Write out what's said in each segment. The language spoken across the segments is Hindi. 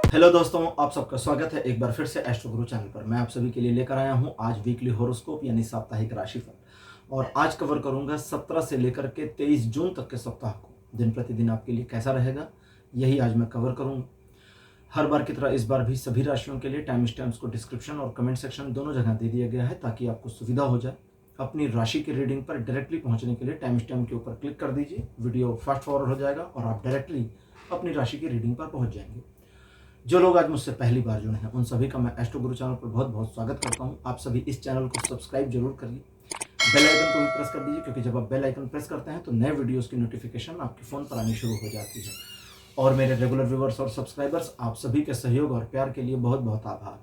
हेलो दोस्तों, आप सबका स्वागत है एक बार फिर से एस्ट्रो गुरु चैनल पर। मैं आप सभी के लिए लेकर आया हूं आज वीकली हॉरोस्कोप यानी साप्ताहिक राशिफल। और आज कवर करूंगा 17 से लेकर के 23 जून तक के सप्ताह को दिन प्रतिदिन आपके लिए कैसा रहेगा, यही आज मैं कवर करूंगा। हर बार की तरह इस बार भी सभी राशियों के लिए टाइम स्टैम्प्स को डिस्क्रिप्शन और कमेंट सेक्शन दोनों जगह दे दिया गया है ताकि आपको सुविधा हो जाए। अपनी राशि की रीडिंग पर डायरेक्टली पहुंचने के लिए टाइम स्टैम्प के ऊपर क्लिक कर दीजिए, वीडियो फास्ट फॉरवर्ड हो जाएगा और आप डायरेक्टली अपनी राशि की रीडिंग पर पहुंच जाएंगे। जो लोग आज मुझसे पहली बार जुड़े हैं उन सभी का मैं एस्ट्रो गुरु चैनल पर बहुत बहुत स्वागत करता हूं। आप सभी इस चैनल को सब्सक्राइब जरूर करिए, बेल आइकन को भी प्रेस कर दीजिए, क्योंकि जब आप बेल आइकन प्रेस करते हैं तो नए वीडियोस की नोटिफिकेशन आपके फ़ोन पर आनी शुरू हो जाती है। और मेरे रेगुलर व्यूवर्स और सब्सक्राइबर्स, आप सभी के सहयोग और प्यार के लिए बहुत बहुत आभार।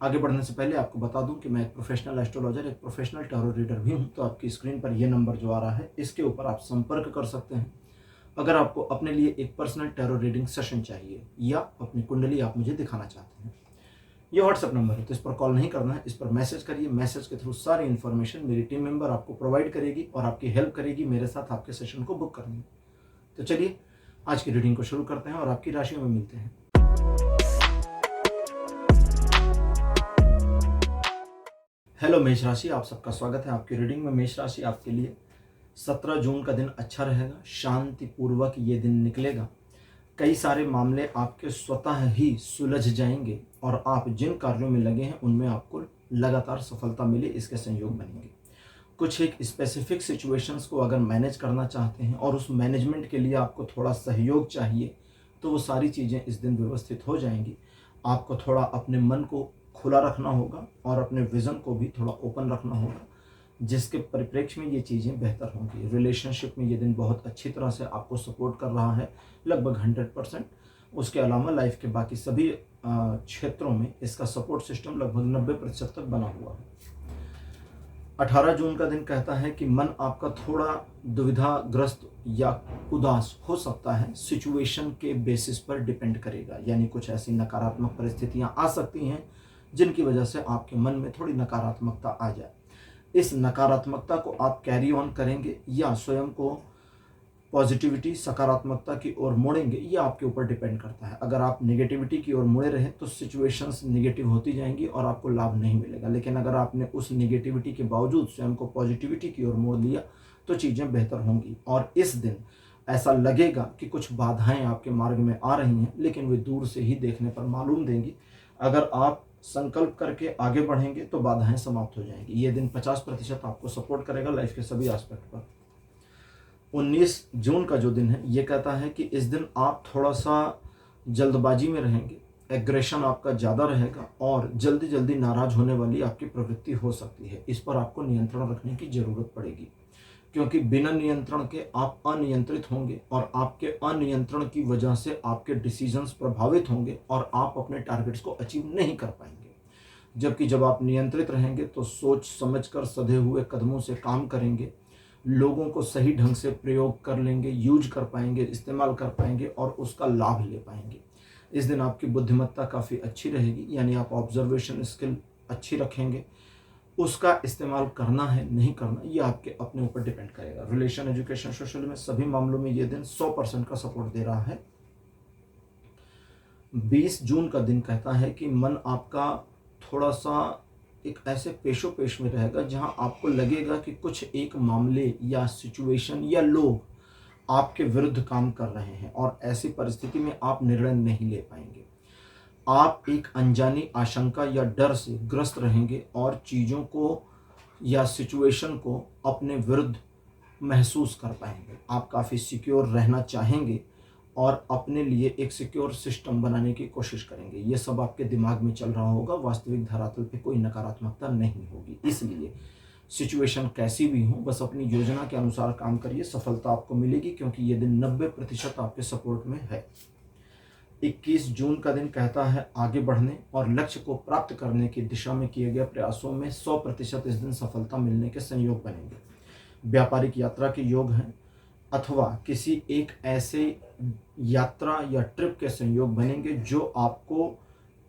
आगे बढ़ने से पहले आपको बता दूं कि मैं एक प्रोफेशनल एस्ट्रोलॉजर, एक प्रोफेशनल टैरो रीडर भी हूं। तो आपकी स्क्रीन पर यह नंबर जो आ रहा है इसके ऊपर आप संपर्क कर सकते हैं अगर आपको अपने लिए एक पर्सनल टैरो रीडिंग सेशन चाहिए या अपनी कुंडली आप मुझे दिखाना चाहते हैं। ये व्हाट्सएप नंबर है, तो इस पर कॉल नहीं करना है, इस पर मैसेज करिए। मैसेज के थ्रू सारी इन्फॉर्मेशन मेरी टीम मेंबर आपको प्रोवाइड करेगी और आपकी हेल्प करेगी मेरे साथ आपके सेशन को बुक करने में। तो चलिए आज की रीडिंग को शुरू करते हैं और आपकी राशियों में मिलते हैं। हेलो मेष राशि, आप सबका स्वागत है आपकी रीडिंग में। मेष राशि आपके लिए 17 जून का दिन अच्छा रहेगा, शांतिपूर्वक ये दिन निकलेगा। कई सारे मामले आपके स्वतः ही सुलझ जाएंगे और आप जिन कार्यों में लगे हैं उनमें आपको लगातार सफलता मिले, इसके संयोग बनेंगे। कुछ एक स्पेसिफिक सिचुएशंस को अगर मैनेज करना चाहते हैं और उस मैनेजमेंट के लिए आपको थोड़ा सहयोग चाहिए तो वो सारी चीज़ें इस दिन व्यवस्थित हो जाएंगी। आपको थोड़ा अपने मन को खुला रखना होगा और अपने विज़न को भी थोड़ा ओपन रखना होगा, जिसके परिप्रेक्ष्य में ये चीज़ें बेहतर होंगी। रिलेशनशिप में ये दिन बहुत अच्छी तरह से आपको सपोर्ट कर रहा है, लगभग 100%। उसके अलावा लाइफ के बाकी सभी क्षेत्रों में इसका सपोर्ट सिस्टम लगभग 90% तक बना हुआ है। 18 जून का दिन कहता है कि मन आपका थोड़ा दुविधाग्रस्त या उदास हो सकता है, सिचुएशन के बेसिस पर डिपेंड करेगा। यानी कुछ ऐसी नकारात्मक परिस्थितियाँ आ सकती हैं जिनकी वजह से आपके मन में थोड़ी नकारात्मकता आ जाए। इस नकारात्मकता को आप कैरी ऑन करेंगे या स्वयं को पॉजिटिविटी, सकारात्मकता की ओर मोड़ेंगे, ये आपके ऊपर डिपेंड करता है। अगर आप नेगेटिविटी की ओर मुड़े रहें तो सिचुएशंस नेगेटिव होती जाएंगी और आपको लाभ नहीं मिलेगा। लेकिन अगर आपने उस नेगेटिविटी के बावजूद स्वयं को पॉजिटिविटी की ओर मोड़ लिया तो चीज़ें बेहतर होंगी। और इस दिन ऐसा लगेगा कि कुछ बाधाएं आपके मार्ग में आ रही हैं, लेकिन वे दूर से ही देखने पर मालूम देंगी। अगर आप संकल्प करके आगे बढ़ेंगे तो बाधाएं समाप्त हो जाएंगी। ये दिन 50% आपको सपोर्ट करेगा लाइफ के सभी एस्पेक्ट पर। 19 जून का जो दिन है ये कहता है कि इस दिन आप थोड़ा सा जल्दबाजी में रहेंगे, एग्रेशन आपका ज़्यादा रहेगा और जल्दी जल्दी नाराज होने वाली आपकी प्रवृत्ति हो सकती है। इस पर आपको नियंत्रण रखने की ज़रूरत पड़ेगी, क्योंकि बिना नियंत्रण के आप अनियंत्रित होंगे और आपके अनियंत्रण की वजह से आपके डिसीजंस प्रभावित होंगे और आप अपने टारगेट्स को अचीव नहीं कर पाएंगे। जबकि जब आप नियंत्रित रहेंगे तो सोच समझकर सधे हुए कदमों से काम करेंगे, लोगों को सही ढंग से प्रयोग कर लेंगे, यूज कर पाएंगे, इस्तेमाल कर पाएंगे और उसका लाभ ले पाएंगे। इस दिन आपकी बुद्धिमत्ता काफ़ी अच्छी रहेगी, यानी आप ऑब्जर्वेशन स्किल अच्छी rखेंगे। उसका इस्तेमाल करना है नहीं करना ये आपके अपने ऊपर डिपेंड करेगा। रिलेशन, एजुकेशन, सोशल में सभी मामलों में ये दिन 100% का सपोर्ट दे रहा है। 20 जून का दिन कहता है कि मन आपका थोड़ा सा एक ऐसे पेशो पेश में रहेगा जहां आपको लगेगा कि कुछ एक मामले या सिचुएशन या लोग आपके विरुद्ध काम कर रहे हैं और ऐसी परिस्थिति में आप निर्णय नहीं ले पाएंगे। आप एक अनजानी आशंका या डर से ग्रस्त रहेंगे और चीज़ों को या सिचुएशन को अपने विरुद्ध महसूस कर पाएंगे। आप काफ़ी सिक्योर रहना चाहेंगे और अपने लिए एक सिक्योर सिस्टम बनाने की कोशिश करेंगे। ये सब आपके दिमाग में चल रहा होगा, वास्तविक धरातल पे कोई नकारात्मकता नहीं होगी। इसलिए सिचुएशन कैसी भी हो, बस अपनी योजना के अनुसार काम करिए, सफलता आपको मिलेगी, क्योंकि ये दिन 90% आपके सपोर्ट में है। 21 जून का दिन कहता है आगे बढ़ने और लक्ष्य को प्राप्त करने की दिशा में किए गए प्रयासों में 100% इस दिन सफलता मिलने के संयोग बनेंगे। व्यापारिक यात्रा के योग हैं अथवा किसी एक ऐसे यात्रा या ट्रिप के संयोग बनेंगे जो आपको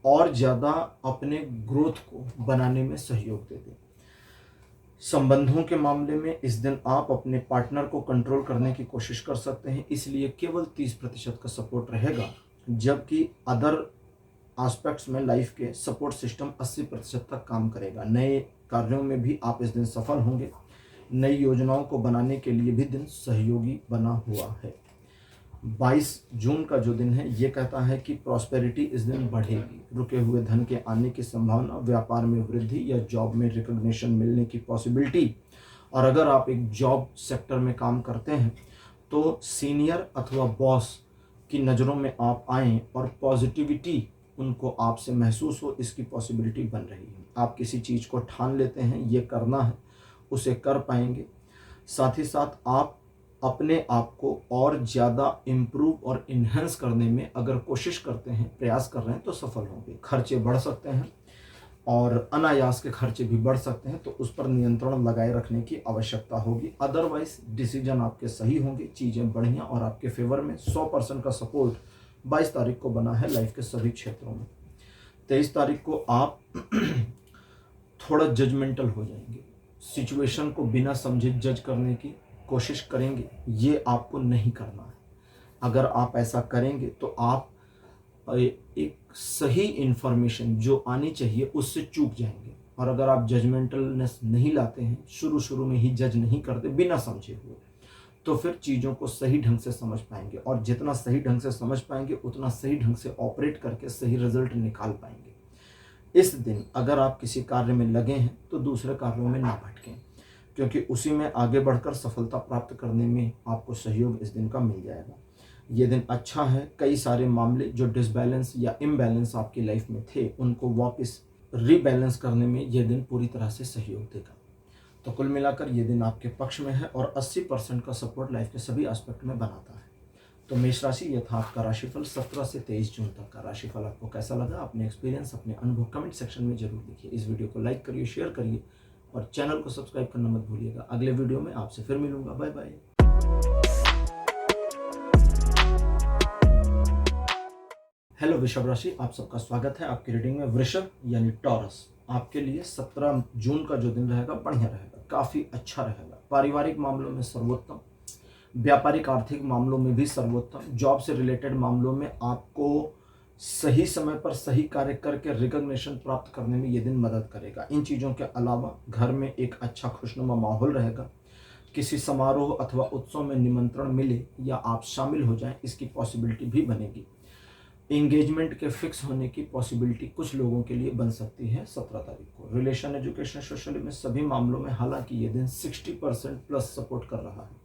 और ज़्यादा अपने ग्रोथ को बनाने में सहयोग दे दे। संबंधों के मामले में इस दिन आप अपने पार्टनर को कंट्रोल करने की कोशिश कर सकते हैं, इसलिए केवल 30% का सपोर्ट रहेगा, जबकि अदर एस्पेक्ट्स में लाइफ के सपोर्ट सिस्टम 80% तक काम करेगा। नए कार्यों में भी आप इस दिन सफल होंगे। नई योजनाओं को बनाने के लिए भी दिन सहयोगी बना हुआ है। 22 जून का जो दिन है ये कहता है कि प्रॉस्पेरिटी इस दिन बढ़ेगी। रुके हुए धन के आने की संभावना, व्यापार में वृद्धि या जॉब में रिकॉग्निशन मिलने की पॉसिबिलिटी। और अगर आप एक जॉब सेक्टर में काम करते हैं तो सीनियर अथवा बॉस की नज़रों में आप आएँ और पॉजिटिविटी उनको आपसे महसूस हो, इसकी पॉसिबिलिटी बन रही है। आप किसी चीज़ को ठान लेते हैं ये करना है, उसे कर पाएंगे। साथ ही साथ आप अपने आप को और ज़्यादा इम्प्रूव और इन्हेंस करने में अगर कोशिश करते हैं, प्रयास कर रहे हैं तो सफल होंगे। खर्चे बढ़ सकते हैं और अनायास के खर्चे भी बढ़ सकते हैं, तो उस पर नियंत्रण लगाए रखने की आवश्यकता होगी। अदरवाइज डिसीजन आपके सही होंगे, चीज़ें बढ़िया और आपके फेवर में। 100% का सपोर्ट 22 तारीख को बना है लाइफ के सभी क्षेत्रों में। 23 तारीख को आप थोड़ा जजमेंटल हो जाएंगे, सिचुएशन को बिना समझे जज करने की कोशिश करेंगे, ये आपको नहीं करना है। अगर आप ऐसा करेंगे तो आप एक सही इन्फॉर्मेशन जो आनी चाहिए उससे चूक जाएंगे। और अगर आप जजमेंटलनेस नहीं लाते हैं, शुरू में ही जज नहीं करते बिना समझे हुए, तो फिर चीज़ों को सही ढंग से समझ पाएंगे। और जितना सही ढंग से समझ पाएंगे उतना सही ढंग से ऑपरेट करके सही रिजल्ट निकाल पाएंगे। इस दिन अगर आप किसी कार्य में लगे हैं तो दूसरे कार्यों में ना भटकें, क्योंकि उसी में आगे बढ़कर सफलता प्राप्त करने में आपको सहयोग इस दिन का मिल जाएगा। ये दिन अच्छा है। कई सारे मामले जो डिसबैलेंस या इम्बैलेंस आपकी लाइफ में थे उनको वापस रीबैलेंस करने में ये दिन पूरी तरह से सहयोग देगा। तो कुल मिलाकर ये दिन आपके पक्ष में है और 80% का सपोर्ट लाइफ के सभी एस्पेक्ट में बनाता है। तो मेष राशि, ये था आपका राशिफल 17 से 23 जून तक का राशिफल। आपको कैसा लगा? अपने एक्सपीरियंस, अपने अनुभव कमेंट सेक्शन में जरूर लिखिए। इस वीडियो को लाइक करिए, शेयर करिए और चैनल को सब्सक्राइब करना मत भूलिएगा। अगले वीडियो में आपसे फिर मिलूंगा। Bye bye. हेलो वृषभ राशि, आप सबका स्वागत है आपकी रीडिंग में। वृषभ यानी टॉरस, आपके लिए 17 जून का जो दिन रहेगा बढ़िया रहेगा, काफ़ी अच्छा रहेगा। पारिवारिक मामलों में सर्वोत्तम, व्यापारिक आर्थिक मामलों में भी सर्वोत्तम। जॉब से रिलेटेड मामलों में आपको सही समय पर सही कार्य करके रिकॉग्निशन प्राप्त करने में ये दिन मदद करेगा। इन चीज़ों के अलावा घर में एक अच्छा खुशनुमा माहौल रहेगा। किसी समारोह अथवा उत्सव में निमंत्रण मिले या आप शामिल हो जाएं, इसकी पॉसिबिलिटी भी बनेगी। एंगेजमेंट के फिक्स होने की पॉसिबिलिटी कुछ लोगों के लिए बन सकती है 17 तारीख को। रिलेशन, एजुकेशन, सोशल में सभी मामलों में हालांकि ये दिन 60% प्लस सपोर्ट कर रहा है।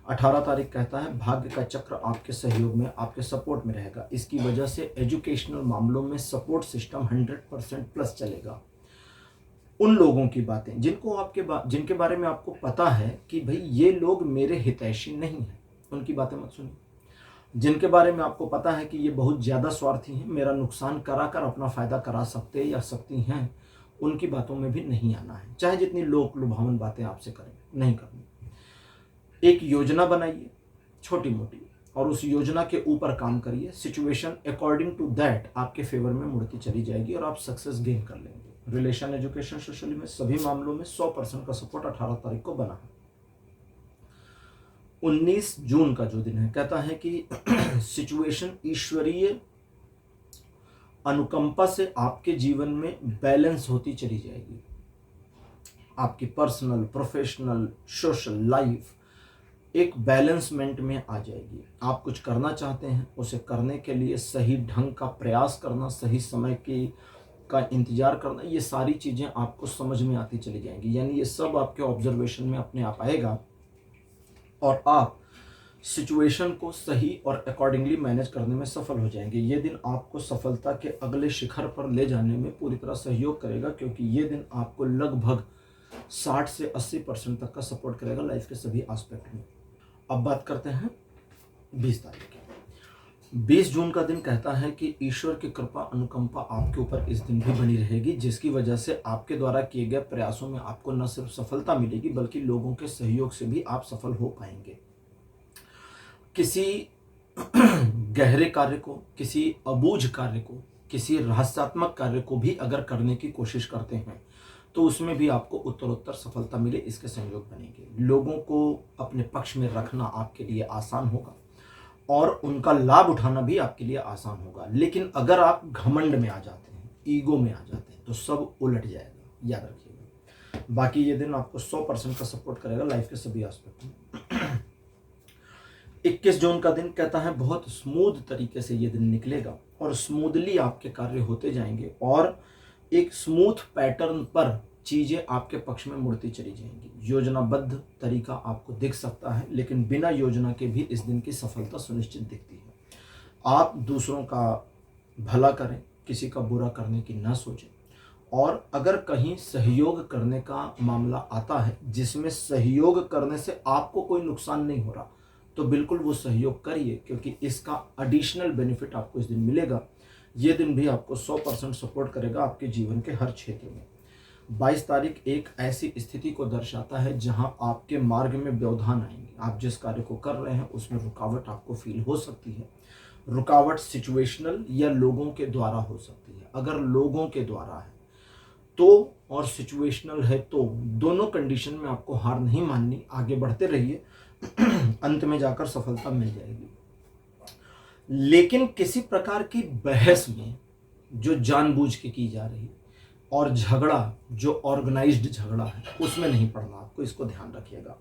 18 तारीख कहता है भाग्य का चक्र आपके सहयोग में, आपके सपोर्ट में रहेगा। इसकी वजह से एजुकेशनल मामलों में सपोर्ट सिस्टम 100% प्लस चलेगा। उन लोगों की बातें जिनके बारे में आपको पता है कि भाई ये लोग मेरे हितैषी नहीं हैं, उनकी बातें मत सुनिए। जिनके बारे में आपको पता है कि ये बहुत ज़्यादा स्वार्थी हैं, मेरा नुकसान कराकर अपना फ़ायदा करा सकते या सकती हैं, उनकी बातों में भी नहीं आना है। चाहे जितनी लोक लुभावन बातें आपसे करें, नहीं करनी। एक योजना बनाइए छोटी मोटी और उस योजना के ऊपर काम करिए। सिचुएशन अकॉर्डिंग टू दैट आपके फेवर में मुड़ती चली जाएगी और आप सक्सेस गेन कर लेंगे। रिलेशन, एजुकेशन, सोशल में सभी मामलों में 100% का सपोर्ट 18 तारीख को बना है। 19 जून का जो दिन है कहता है कि सिचुएशन ईश्वरीय अनुकंपा से आपके जीवन में बैलेंस होती चली जाएगी। आपकी पर्सनल, प्रोफेशनल, सोशल लाइफ एक बैलेंसमेंट में आ जाएगी। आप कुछ करना चाहते हैं, उसे करने के लिए सही ढंग का प्रयास करना, सही समय का इंतजार करना, ये सारी चीज़ें आपको समझ में आती चली जाएंगी। यानी ये सब आपके ऑब्जर्वेशन में अपने आप आएगा और आप सिचुएशन को सही और अकॉर्डिंगली मैनेज करने में सफल हो जाएंगे। ये दिन आपको सफलता के अगले शिखर पर ले जाने में पूरी तरह सहयोग करेगा, क्योंकि ये दिन आपको लगभग 60 से 80% तक का सपोर्ट करेगा लाइफ के सभी एस्पेक्ट में। अब बात करते हैं 20 तारीख की। 20 जून का दिन कहता है कि ईश्वर की कृपा, अनुकंपा आपके ऊपर इस दिन भी बनी रहेगी, जिसकी वजह से आपके द्वारा किए गए प्रयासों में आपको न सिर्फ सफलता मिलेगी बल्कि लोगों के सहयोग से भी आप सफल हो पाएंगे। किसी गहरे कार्य को, किसी अबूझ कार्य को, किसी रहस्यात्मक कार्य को भी अगर करने की कोशिश करते हैं तो उसमें भी आपको उत्तरोत्तर सफलता मिले, इसके संयोग बनेंगे। लोगों को अपने पक्ष में रखना आपके लिए आसान होगा और उनका लाभ उठाना भी आपके लिए आसान होगा। लेकिन अगर आप घमंड में आ जाते हैं, ईगो में आ जाते हैं, तो सब उलट जाएगा, याद रखिएगा। बाकी ये दिन आपको 100% का सपोर्ट करेगा लाइफ के सभी एस्पेक्ट में। 21 जून का दिन कहता है बहुत स्मूथ तरीके से ये दिन निकलेगा और स्मूथली आपके कार्य होते जाएंगे और एक स्मूथ पैटर्न पर चीजें आपके पक्ष में मुड़ती चली जाएंगी। योजनाबद्ध तरीका आपको दिख सकता है, लेकिन बिना योजना के भी इस दिन की सफलता सुनिश्चित दिखती है। आप दूसरों का भला करें, किसी का बुरा करने की ना सोचें, और अगर कहीं सहयोग करने का मामला आता है जिसमें सहयोग करने से आपको कोई नुकसान नहीं हो रहा, तो बिल्कुल वो सहयोग करिए, क्योंकि इसका एडिशनल बेनिफिट आपको इस दिन मिलेगा। ये दिन भी आपको 100% सपोर्ट करेगा आपके जीवन के हर क्षेत्र में। 22 तारीख एक ऐसी स्थिति को दर्शाता है जहां आपके मार्ग में व्यवधान आएंगे। आप जिस कार्य को कर रहे हैं उसमें रुकावट आपको फील हो सकती है। रुकावट सिचुएशनल या लोगों के द्वारा हो सकती है। अगर लोगों के द्वारा है तो, और सिचुएशनल है तो, दोनों कंडीशन में आपको हार नहीं माननी, आगे बढ़ते रहिए, अंत में जाकर सफलता मिल जाएगी। लेकिन किसी प्रकार की बहस में जो जानबूझ के की जा रही और झगड़ा जो ऑर्गेनाइज्ड झगड़ा है उसमें नहीं पड़ना आपको, इसको ध्यान रखिएगा।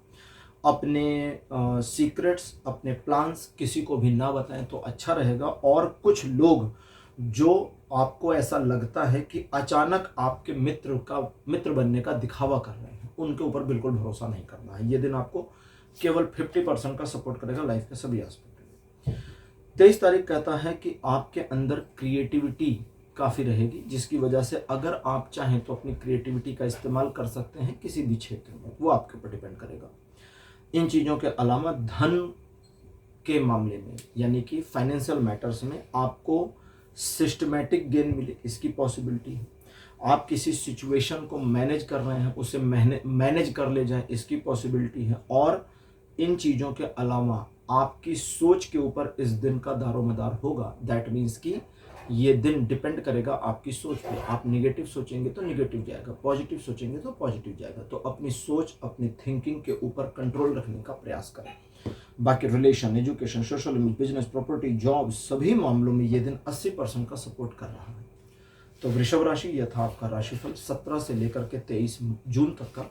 अपने सीक्रेट्स, अपने प्लान्स किसी को भी ना बताएं तो अच्छा रहेगा। और कुछ लोग जो आपको ऐसा लगता है कि अचानक आपके मित्र बनने का दिखावा कर रहे हैं, उनके ऊपर बिल्कुल भरोसा नहीं करना है। ये दिन आपको केवल 50% का सपोर्ट करेगा लाइफ के सभी एस्पेक्ट में। 23 तारीख कहता है कि आपके अंदर क्रिएटिविटी काफ़ी रहेगी, जिसकी वजह से अगर आप चाहें तो अपनी क्रिएटिविटी का इस्तेमाल कर सकते हैं किसी भी क्षेत्र में, वो आपके ऊपर डिपेंड करेगा। इन चीज़ों के अलावा धन के मामले में, यानी कि फाइनेंशियल मैटर्स में, आपको सिस्टमैटिक गेन मिले, इसकी पॉसिबिलिटी है। आप किसी सिचुएशन को मैनेज कर रहे हैं, उसे मैनेज कर ले जाएं, इसकी पॉसिबिलिटी है। और इन चीज़ों के अलावा आपकी सोच के ऊपर इस दिन का दारोमदार होगा। दैट मीन्स कि ये दिन डिपेंड करेगा आपकी सोच पे। आप नेगेटिव सोचेंगे तो नेगेटिव जाएगा, पॉजिटिव सोचेंगे तो पॉजिटिव जाएगा। तो अपनी सोच, अपनी थिंकिंग के ऊपर कंट्रोल रखने का प्रयास करें। बाकी relation, education, social image, business, property, job, सभी मामलों में ये दिन 80% का सपोर्ट कर रहा है। तो वृषभ राशि, यह था आपका राशिफल 17 से लेकर के 23 जून तक का।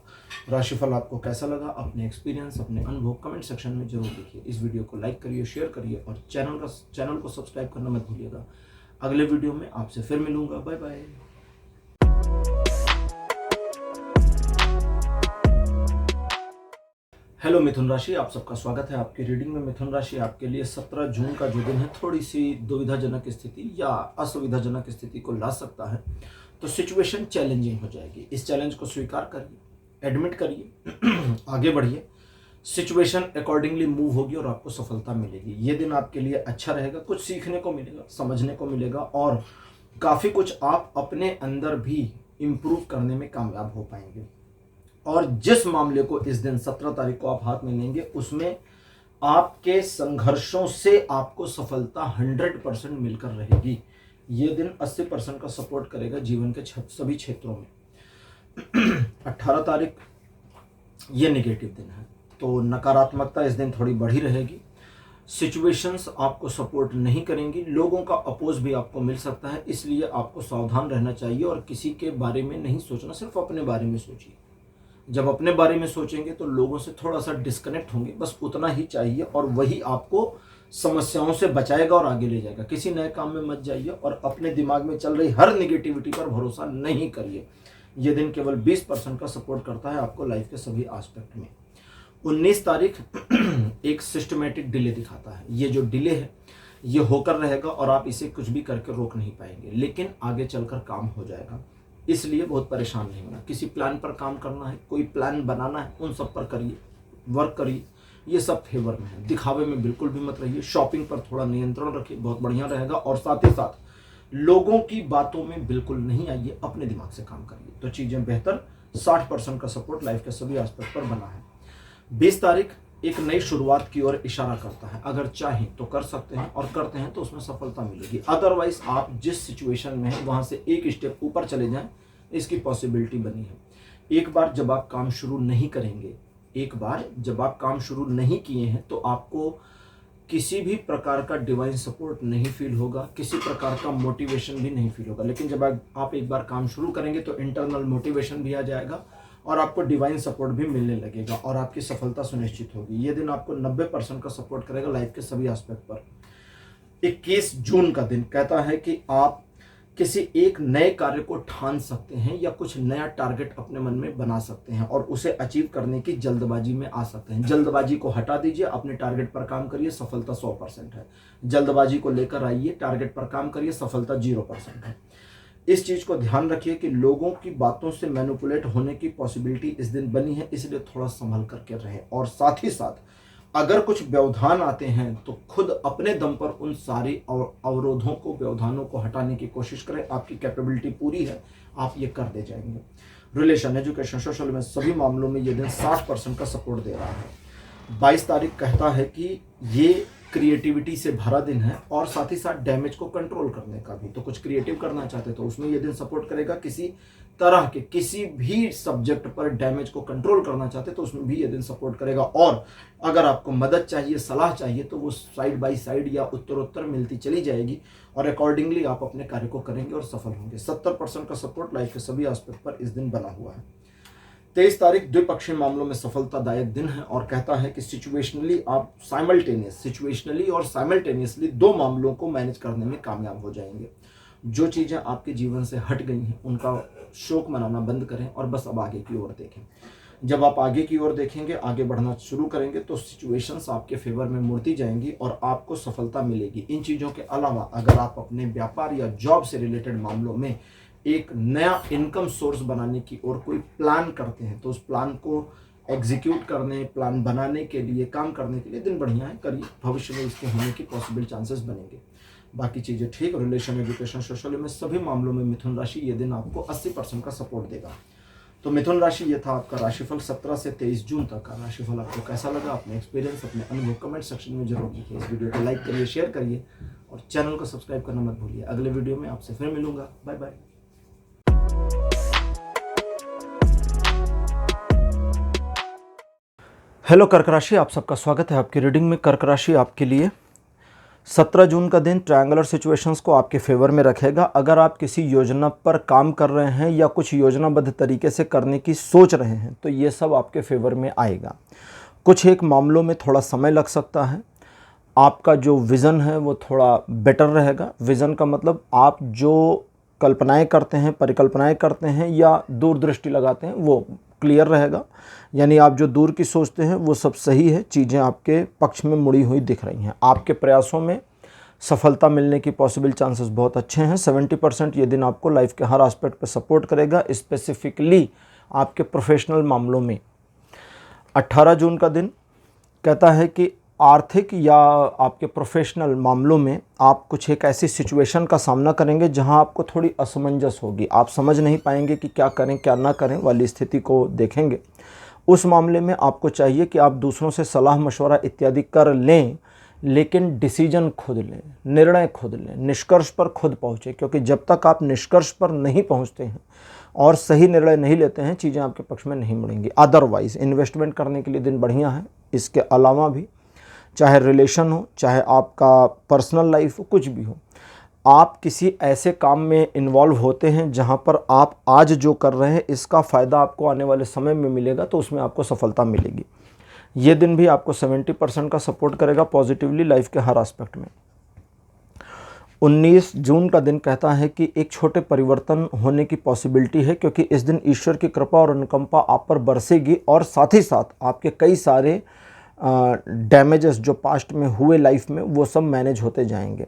राशिफल आपको कैसा लगा, अपने एक्सपीरियंस, अपने अनुभव कमेंट सेक्शन में जरूर लिखिए। इस वीडियो को लाइक करिए, शेयर करिए और चैनल को सब्सक्राइब करना मत भूलिएगा। अगले वीडियो में आपसे फिर मिलूंगा। Bye bye. हेलो मिथुन राशि, आप सबका स्वागत है आपकी रीडिंग में। मिथुन राशि आपके लिए 17 जून का जो दिन है थोड़ी सी दुविधाजनक स्थिति या असुविधाजनक स्थिति को ला सकता है। तो सिचुएशन चैलेंजिंग हो जाएगी। इस चैलेंज को स्वीकार करिए, एडमिट करिए, आगे बढ़िए। सिचुएशन अकॉर्डिंगली मूव होगी और आपको सफलता मिलेगी। ये दिन आपके लिए अच्छा रहेगा। कुछ सीखने को मिलेगा, समझने को मिलेगा और काफ़ी कुछ आप अपने अंदर भी इम्प्रूव करने में कामयाब हो पाएंगे। और जिस मामले को इस दिन 17 तारीख को आप हाथ में लेंगे, उसमें आपके संघर्षों से आपको सफलता 100% मिलकर रहेगी। ये दिन 80% का सपोर्ट करेगा जीवन के सभी क्षेत्रों में। 18 तारीख ये नेगेटिव दिन है, तो नकारात्मकता इस दिन थोड़ी बढ़ी रहेगी। सिचुएशंस आपको सपोर्ट नहीं करेंगी, लोगों का अपोज भी आपको मिल सकता है, इसलिए आपको सावधान रहना चाहिए और किसी के बारे में नहीं सोचना, सिर्फ अपने बारे में सोचिए। जब अपने बारे में सोचेंगे तो लोगों से थोड़ा सा डिस्कनेक्ट होंगे, बस उतना ही चाहिए और वही आपको समस्याओं से बचाएगा और आगे ले जाएगा। किसी नए काम में मत जाइए और अपने दिमाग में चल रही हर नेगेटिविटी पर भरोसा नहीं करिए। यह दिन केवल 20% का सपोर्ट करता है आपको लाइफ के सभी एस्पेक्ट में। 19 तारीख एक सिस्टमेटिक डिले दिखाता है। ये जो डिले है ये होकर रहेगा और आप इसे कुछ भी करके रोक नहीं पाएंगे, लेकिन आगे चलकर काम हो जाएगा। इसलिए बहुत परेशान नहीं होना। किसी प्लान पर काम करना है, कोई प्लान बनाना है, उन सब पर करिए, वर्क करिए। ये सब फेवर में है। दिखावे में बिल्कुल भी मत रहिए। शॉपिंग पर थोड़ा नियंत्रण रखिए, बहुत बढ़िया रहेगा। और साथ ही साथ लोगों की बातों में बिल्कुल नहीं आइए, अपने दिमाग से काम करिए तो चीज़ें बेहतर। 60% का सपोर्ट लाइफ के सभी एस्पेक्ट पर बना है। 20 तारीख एक नई शुरुआत की ओर इशारा करता है। अगर चाहें तो कर सकते हैं और करते हैं तो उसमें सफलता मिलेगी। अदरवाइज आप जिस सिचुएशन में हैं वहां से एक स्टेप ऊपर चले जाएं, इसकी पॉसिबिलिटी बनी है। एक बार जब आप काम शुरू नहीं करेंगे, एक बार जब आप काम शुरू नहीं किए हैं तो आपको किसी भी प्रकार का डिवाइन सपोर्ट नहीं फील होगा, किसी प्रकार का मोटिवेशन भी नहीं फील होगा। लेकिन जब आप एक बार काम शुरू करेंगे तो इंटरनल मोटिवेशन भी आ जाएगा और आपको डिवाइन सपोर्ट भी मिलने लगेगा और आपकी सफलता सुनिश्चित होगी। ये दिन आपको 90% का सपोर्ट करेगा लाइफ के सभी एस्पेक्ट पर। 21 जून का दिन कहता है कि आप किसी एक नए कार्य को ठान सकते हैं या कुछ नया टारगेट अपने मन में बना सकते हैं और उसे अचीव करने की जल्दबाजी में आ सकते हैं। जल्दबाजी को हटा दीजिए, अपने टारगेट पर काम करिए, सफलता 100% है। जल्दबाजी को लेकर आइए, टारगेट पर काम करिए, सफलता 0% है। इस चीज को ध्यान रखिए कि लोगों की बातों से मैनिपुलेट होने की पॉसिबिलिटी इस दिन बनी है, इसलिए थोड़ा संभल करके रहे। और साथ ही साथ अगर कुछ व्यवधान आते हैं तो खुद अपने दम पर उन सारी अवरोधों को, व्यवधानों को हटाने की कोशिश करें। आपकी कैपेबिलिटी पूरी है, आप ये कर दे जाएंगे। रिलेशन, एजुकेशन, सोशल में सभी मामलों में ये दिन 60% का सपोर्ट दे रहा है। 22 तारीख कहता है कि ये क्रिएटिविटी से भरा दिन है और साथ ही साथ डैमेज को कंट्रोल करने का भी। तो कुछ क्रिएटिव करना चाहते तो उसमें ये दिन सपोर्ट करेगा। किसी तरह के किसी भी सब्जेक्ट पर डैमेज को कंट्रोल करना चाहते तो उसमें भी ये दिन सपोर्ट करेगा। और अगर आपको मदद चाहिए, सलाह चाहिए तो वो साइड बाय साइड या उत्तरोत्तर मिलती चली जाएगी और अकॉर्डिंगली आप अपने कार्य को करेंगे और सफल होंगे। 70% का सपोर्ट लाइफ के सभी एस्पेक्ट पर इस दिन बना हुआ है। 23 तारीख द्विपक्षीय मामलों में सफलतादायक दिन है और कहता है कि सिचुएशनली और साइमल्टेनियसली 2 मामलों को मैनेज करने में कामयाब हो जाएंगे। जो चीज़ें आपके जीवन से हट गई हैं उनका शोक मनाना बंद करें और बस अब आगे की ओर देखें। जब आप आगे की ओर देखेंगे, आगे बढ़ना शुरू करेंगे तो सिचुएशंस आपके फेवर में मुड़ती जाएंगी और आपको सफलता मिलेगी। इन चीज़ों के अलावा अगर आप अपने व्यापार या जॉब से रिलेटेड मामलों में एक नया इनकम सोर्स बनाने की ओर कोई प्लान करते हैं तो उस प्लान को एग्जीक्यूट करने, प्लान बनाने के लिए, काम करने के लिए दिन बढ़िया है, करिए। भविष्य में इसके होने की पॉसिबल चांसेस बनेंगे। बाकी चीज़ें ठीक। रिलेशन, एजुकेशन, सोशल में सभी मामलों में मिथुन राशि ये दिन आपको 80% का सपोर्ट देगा। तो मिथुन राशि ये था आपका राशिफल 17 से 23 जून तक का राशिफल। आपको कैसा लगा, अपने एक्सपीरियंस, अपने अनुभव कमेंट सेक्शन में जरूर लिखिए। इस वीडियो को लाइक करिए, शेयर करिए और चैनल को सब्सक्राइब करना मत भूलिए। अगले वीडियो में आपसे फिर मिलूंगा। Bye bye. हेलो कर्क राशि, आप सबका स्वागत है आपकी रीडिंग में। कर्क राशि आपके लिए 17 जून का दिन ट्रायंगुलर सिचुएशंस को आपके फेवर में रखेगा। अगर आप किसी योजना पर काम कर रहे हैं या कुछ योजनाबद्ध तरीके से करने की सोच रहे हैं तो ये सब आपके फेवर में आएगा। कुछ एक मामलों में थोड़ा समय लग सकता है। आपका जो विज़न है वो थोड़ा बेटर रहेगा। विज़न का मतलब आप जो कल्पनाएं करते हैं, परिकल्पनाएं करते हैं या दूरदृष्टि लगाते हैं वो क्लियर रहेगा। यानी आप जो दूर की सोचते हैं वो सब सही है, चीज़ें आपके पक्ष में मुड़ी हुई दिख रही हैं। आपके प्रयासों में सफलता मिलने की पॉसिबल चांसेस बहुत अच्छे हैं। 70% ये दिन आपको लाइफ के हर एस्पेक्ट पर सपोर्ट करेगा, स्पेसिफिकली आपके प्रोफेशनल मामलों में। 18 जून का दिन कहता है कि आर्थिक या आपके प्रोफेशनल मामलों में आप कुछ एक ऐसी सिचुएशन का सामना करेंगे जहां आपको थोड़ी असमंजस होगी। आप समझ नहीं पाएंगे कि क्या करें क्या ना करें वाली स्थिति को देखेंगे। उस मामले में आपको चाहिए कि आप दूसरों से सलाह मशवरा इत्यादि कर लें, लेकिन डिसीजन खुद लें, निर्णय खुद लें, निष्कर्ष पर खुद पहुँचें। क्योंकि जब तक आप निष्कर्ष पर नहीं पहुँचते हैं और सही निर्णय नहीं लेते हैं, चीज़ें आपके पक्ष में नहीं मुड़ेंगी। अदरवाइज़ इन्वेस्टमेंट करने के लिए दिन बढ़िया है। इसके अलावा भी चाहे रिलेशन हो, चाहे आपका पर्सनल लाइफ हो, कुछ भी हो, आप किसी ऐसे काम में इन्वॉल्व होते हैं जहां पर आप आज जो कर रहे हैं इसका फ़ायदा आपको आने वाले समय में मिलेगा तो उसमें आपको सफलता मिलेगी। ये दिन भी आपको 70% का सपोर्ट करेगा पॉजिटिवली लाइफ के हर एस्पेक्ट में। 19 जून का दिन कहता है कि एक छोटे परिवर्तन होने की पॉसिबिलिटी है, क्योंकि इस दिन ईश्वर की कृपा और अनुकंपा आप पर बरसेगी और साथ ही साथ आपके कई सारे डैमेजेस जो पास्ट में हुए लाइफ में वो सब मैनेज होते जाएंगे।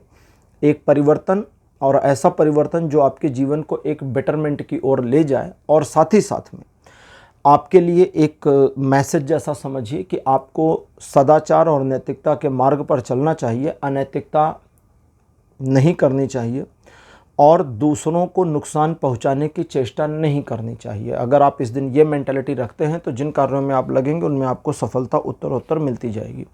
एक परिवर्तन और ऐसा परिवर्तन जो आपके जीवन को एक बेटरमेंट की ओर ले जाए और साथ ही साथ में आपके लिए एक मैसेज जैसा समझिए कि आपको सदाचार और नैतिकता के मार्ग पर चलना चाहिए, अनैतिकता नहीं करनी चाहिए और दूसरों को नुकसान पहुंचाने की चेष्टा नहीं करनी चाहिए। अगर आप इस दिन ये मेंटालिटी रखते हैं तो जिन कार्यों में आप लगेंगे उनमें आपको सफलता उत्तरोत्तर मिलती जाएगी।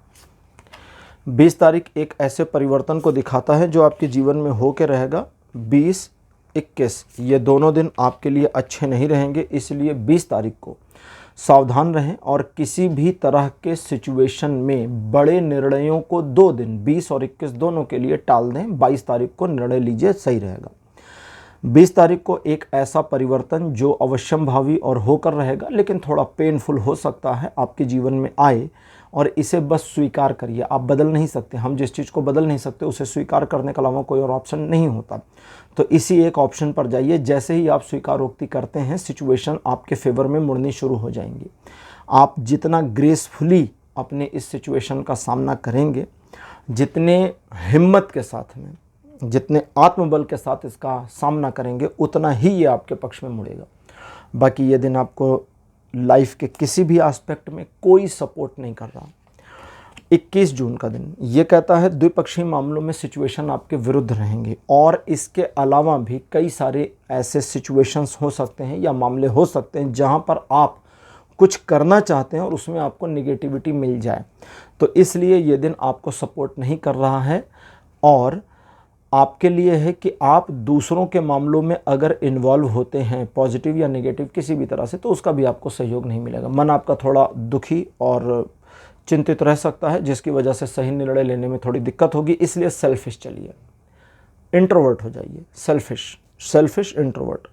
20 तारीख एक ऐसे परिवर्तन को दिखाता है जो आपके जीवन में हो के रहेगा। 20-21 ये दोनों दिन आपके लिए अच्छे नहीं रहेंगे, इसलिए 20 तारीख को सावधान रहें और किसी भी तरह के सिचुएशन में बड़े निर्णयों को 2 दिन 20 और 21 दोनों के लिए टाल दें। 22 तारीख को निर्णय लीजिए, सही रहेगा। 20 तारीख को एक ऐसा परिवर्तन जो अवश्यंभावी और होकर रहेगा, लेकिन थोड़ा पेनफुल हो सकता है, आपके जीवन में आए और इसे बस स्वीकार करिए। आप बदल नहीं सकते, हम जिस चीज़ को बदल नहीं सकते उसे स्वीकार करने के अलावा कोई और ऑप्शन नहीं होता। तो इसी एक ऑप्शन पर जाइए। जैसे ही आप स्वीकारोक्ति करते हैं, सिचुएशन आपके फेवर में मुड़नी शुरू हो जाएंगी। आप जितना ग्रेसफुली अपने इस सिचुएशन का सामना करेंगे, जितने हिम्मत के साथ में, जितने आत्मबल के साथ इसका सामना करेंगे, उतना ही ये आपके पक्ष में मुड़ेगा। बाकी ये दिन आपको लाइफ के किसी भी एस्पेक्ट में कोई सपोर्ट नहीं कर रहा। 21 जून का दिन ये कहता है द्विपक्षीय मामलों में सिचुएशन आपके विरुद्ध रहेंगे, और इसके अलावा भी कई सारे ऐसे सिचुएशंस हो सकते हैं या मामले हो सकते हैं जहां पर आप कुछ करना चाहते हैं और उसमें आपको नेगेटिविटी मिल जाए। तो इसलिए ये दिन आपको सपोर्ट नहीं कर रहा है, और आपके लिए है कि आप दूसरों के मामलों में अगर इन्वॉल्व होते हैं, पॉजिटिव या नेगेटिव किसी भी तरह से, तो उसका भी आपको सहयोग नहीं मिलेगा। मन आपका थोड़ा दुखी और चिंतित रह सकता है, जिसकी वजह से सही निर्णय लेने में थोड़ी दिक्कत होगी। इसलिए सेल्फिश चलिए, इंट्रोवर्ट हो जाइए, सेल्फिश इंट्रोवर्ट।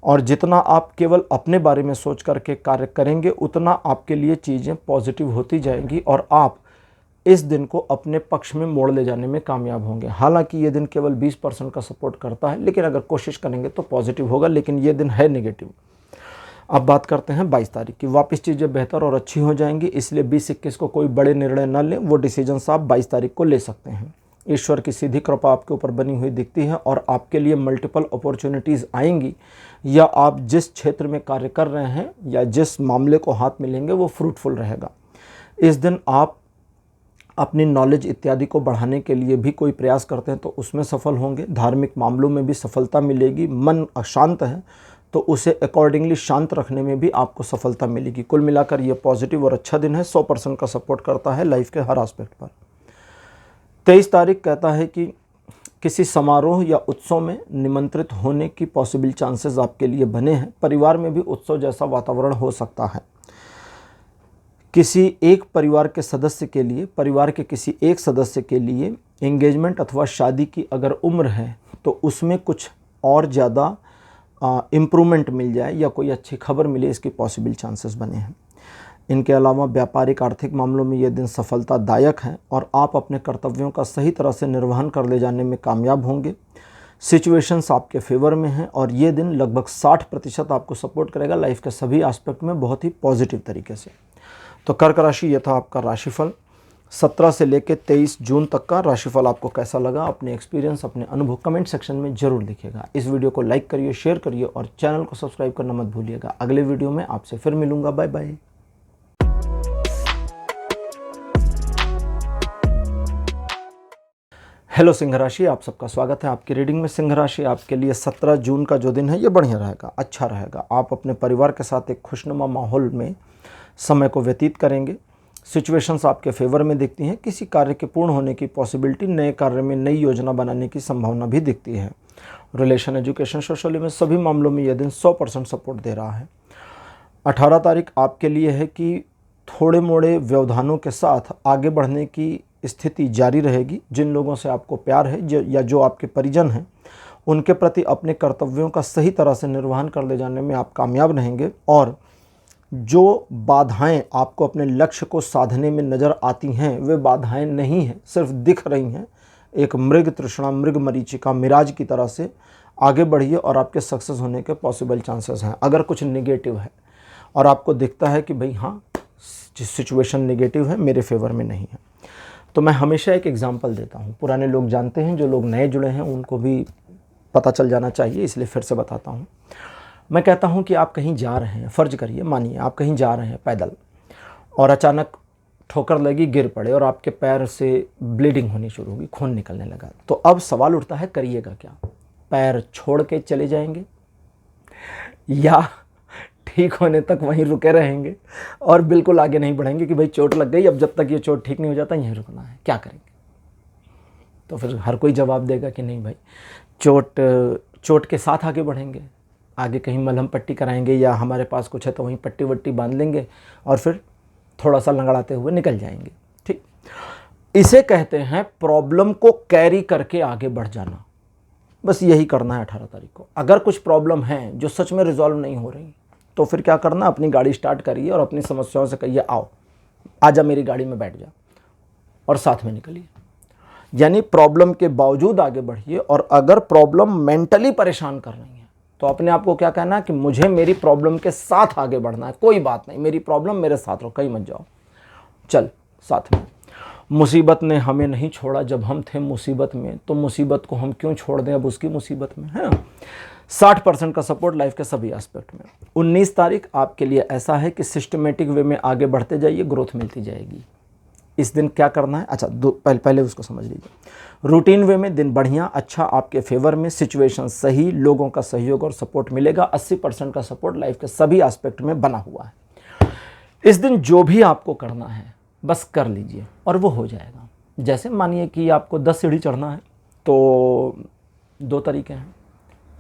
और जितना आप केवल अपने बारे में सोच करके कार्य करेंगे, उतना आपके लिए चीज़ें पॉजिटिव होती जाएंगी और आप इस दिन को अपने पक्ष में मोड़ ले जाने में कामयाब होंगे। हालांकि ये दिन केवल 20% का सपोर्ट करता है, लेकिन अगर कोशिश करेंगे तो पॉजिटिव होगा, लेकिन ये दिन है नेगेटिव। अब बात करते हैं 22 तारीख की। वापस चीज़ें बेहतर और अच्छी हो जाएंगी, इसलिए 20-21 को कोई बड़े निर्णय न लें। वो डिसीजंस आप 22 तारीख को ले सकते हैं। ईश्वर की सीधी कृपा आपके ऊपर बनी हुई दिखती है और आपके लिए मल्टीपल अपॉर्चुनिटीज़ आएंगी, या आप जिस क्षेत्र में कार्य कर रहे हैं या जिस मामले को हाथ में लेंगे वो फ्रूटफुल रहेगा। इस दिन आप अपनी नॉलेज इत्यादि को बढ़ाने के लिए भी कोई प्रयास करते हैं तो उसमें सफल होंगे। धार्मिक मामलों में भी सफलता मिलेगी। मन अशांत है तो उसे अकॉर्डिंगली शांत रखने में भी आपको सफलता मिलेगी। कुल मिलाकर ये पॉजिटिव और अच्छा दिन है। 100% का सपोर्ट करता है लाइफ के हर एस्पेक्ट पर। 23 तारीख कहता है कि किसी समारोह या उत्सव में निमंत्रित होने की पॉसिबल चांसेस आपके लिए बने हैं। परिवार में भी उत्सव जैसा वातावरण हो सकता है। किसी एक परिवार के सदस्य के लिए, परिवार के किसी एक सदस्य के लिए एंगेजमेंट अथवा शादी की अगर उम्र है तो उसमें कुछ और ज़्यादा इम्प्रूवमेंट मिल जाए या कोई अच्छी खबर मिले, इसकी पॉसिबल चांसेस बने हैं। इनके अलावा व्यापारिक आर्थिक मामलों में ये दिन सफलतादायक है और आप अपने कर्तव्यों का सही तरह से निर्वहन कर ले जाने में कामयाब होंगे। सिचुएशंस आपके फेवर में हैं और ये दिन लगभग 60% आपको सपोर्ट करेगा लाइफ के सभी एस्पेक्ट में बहुत ही पॉजिटिव तरीके से। तो कर्क राशि, ये था आपका राशिफल। 17 से लेकर 23 जून तक का राशिफल आपको कैसा लगा, अपने एक्सपीरियंस, अपने अनुभव कमेंट सेक्शन में जरूर लिखिएगा। इस वीडियो को लाइक करिए, शेयर करिए और चैनल को सब्सक्राइब करना मत भूलिएगा। अगले वीडियो में आपसे फिर मिलूंगा। Bye bye. हेलो सिंह राशि, आप सबका स्वागत है आपकी रीडिंग में। सिंह राशि आपके लिए 17 जून का जो दिन है ये बढ़िया रहेगा, अच्छा रहेगा। आप अपने परिवार के साथ एक खुशनुमा माहौल में समय को व्यतीत करेंगे। सिचुएशंस आपके फेवर में दिखती हैं। किसी कार्य के पूर्ण होने की पॉसिबिलिटी, नए कार्य में नई योजना बनाने की संभावना भी दिखती है। रिलेशन, एजुकेशन, सोशली में सभी मामलों में यह दिन 100% सपोर्ट दे रहा है। 18 तारीख आपके लिए है कि थोड़े मोड़े व्यवधानों के साथ आगे बढ़ने की स्थिति जारी रहेगी। जिन लोगों से आपको प्यार है या जो आपके परिजन हैं, उनके प्रति अपने कर्तव्यों का सही तरह से निर्वहन कर ले जाने में आप कामयाब रहेंगे। और जो बाधाएं आपको अपने लक्ष्य को साधने में नज़र आती हैं, वे बाधाएं नहीं हैं, सिर्फ दिख रही हैं। एक मृग तृष्णा, मृग मरीचिका, मिराज की तरह से आगे बढ़िए और आपके सक्सेस होने के पॉसिबल चांसेस हैं। अगर कुछ नेगेटिव है और आपको दिखता है कि भाई हाँ, सिचुएशन नेगेटिव है, मेरे फेवर में नहीं है, तो मैं हमेशा एक एग्जांपल देता हूँ। पुराने लोग जानते हैं, जो लोग नए जुड़े हैं उनको भी पता चल जाना चाहिए, इसलिए फिर से बताता हूँ। मैं कहता हूँ कि आप कहीं जा रहे हैं, फ़र्ज करिए, मानिए आप कहीं जा रहे हैं पैदल और अचानक ठोकर लगी, गिर पड़े और आपके पैर से ब्लीडिंग होनी शुरू होगी, खून निकलने लगा। तो अब सवाल उठता है, करिएगा क्या? पैर छोड़ के चले जाएंगे या ठीक होने तक वहीं रुके रहेंगे और बिल्कुल आगे नहीं बढ़ेंगे कि भाई चोट लग गई, अब जब तक ये चोट ठीक नहीं हो जाता यहीं रुकना है, क्या करेंगे? तो फिर हर कोई जवाब देगा कि नहीं भाई, चोट के साथ आगे बढ़ेंगे। आगे कहीं मलहम पट्टी कराएंगे या हमारे पास कुछ है तो वहीं पट्टी वट्टी बांध लेंगे और फिर थोड़ा सा लंगड़ाते हुए निकल जाएंगे। ठीक, इसे कहते हैं प्रॉब्लम को कैरी करके आगे बढ़ जाना। बस यही करना है 18 तारीख को। अगर कुछ प्रॉब्लम है जो सच में रिजॉल्व नहीं हो रही तो फिर क्या करना, अपनी गाड़ी स्टार्ट करिए और अपनी समस्याओं से कहिए आओ, आजा मेरी गाड़ी में बैठ जा और साथ में निकलिए। यानी प्रॉब्लम के बावजूद आगे बढ़िए। और अगर प्रॉब्लम मेंटली परेशान कर रही है तो अपने आप को क्या कहना है कि मुझे मेरी प्रॉब्लम के साथ आगे बढ़ना है, कोई बात नहीं, मेरी प्रॉब्लम मेरे साथ रहो, कहीं मत जाओ, चल साथ में। मुसीबत ने हमें नहीं छोड़ा जब हम थे मुसीबत में, तो मुसीबत को हम क्यों छोड़ दें अब उसकी मुसीबत में, है ना। 60% का सपोर्ट लाइफ के सभी एस्पेक्ट में। 19 तारीख आपके लिए ऐसा है कि सिस्टमेटिक वे में आगे बढ़ते जाइए, ग्रोथ मिलती जाएगी। इस दिन क्या करना है, अच्छा पहले उसको समझ लीजिए। रूटीन वे में दिन बढ़िया अच्छा आपके फेवर में, सिचुएशन सही, लोगों का सहयोग और सपोर्ट मिलेगा। 80% का सपोर्ट लाइफ के सभी एस्पेक्ट में बना हुआ है। इस दिन जो भी आपको करना है बस कर लीजिए और वो हो जाएगा। जैसे मानिए कि आपको 10 सीढ़ी चढ़ना है तो 2 तरीके हैं,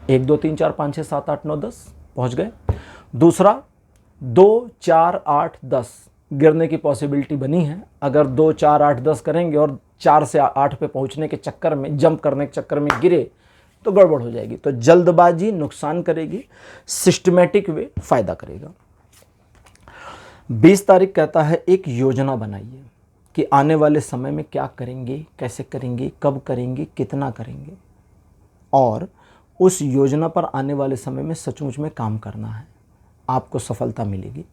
1 2 3 4 5 6 7 8 9 10 पहुँच गए। दूसरा 2 4 8 10 गिरने की पॉसिबिलिटी बनी है। अगर 2 4 8 10 करेंगे और 4 से 8 पे पहुँचने के चक्कर में, जंप करने के चक्कर में गिरे तो गड़बड़ हो जाएगी। तो जल्दबाजी नुकसान करेगी, सिस्टमेटिक वे फायदा करेगा। 20 तारीख कहता है एक योजना बनाइए कि आने वाले समय में क्या करेंगे, कैसे करेंगे, कब करेंगे, कितना करेंगे, और उस योजना पर आने वाले समय में सचमुच में काम करना है, आपको सफलता मिलेगी।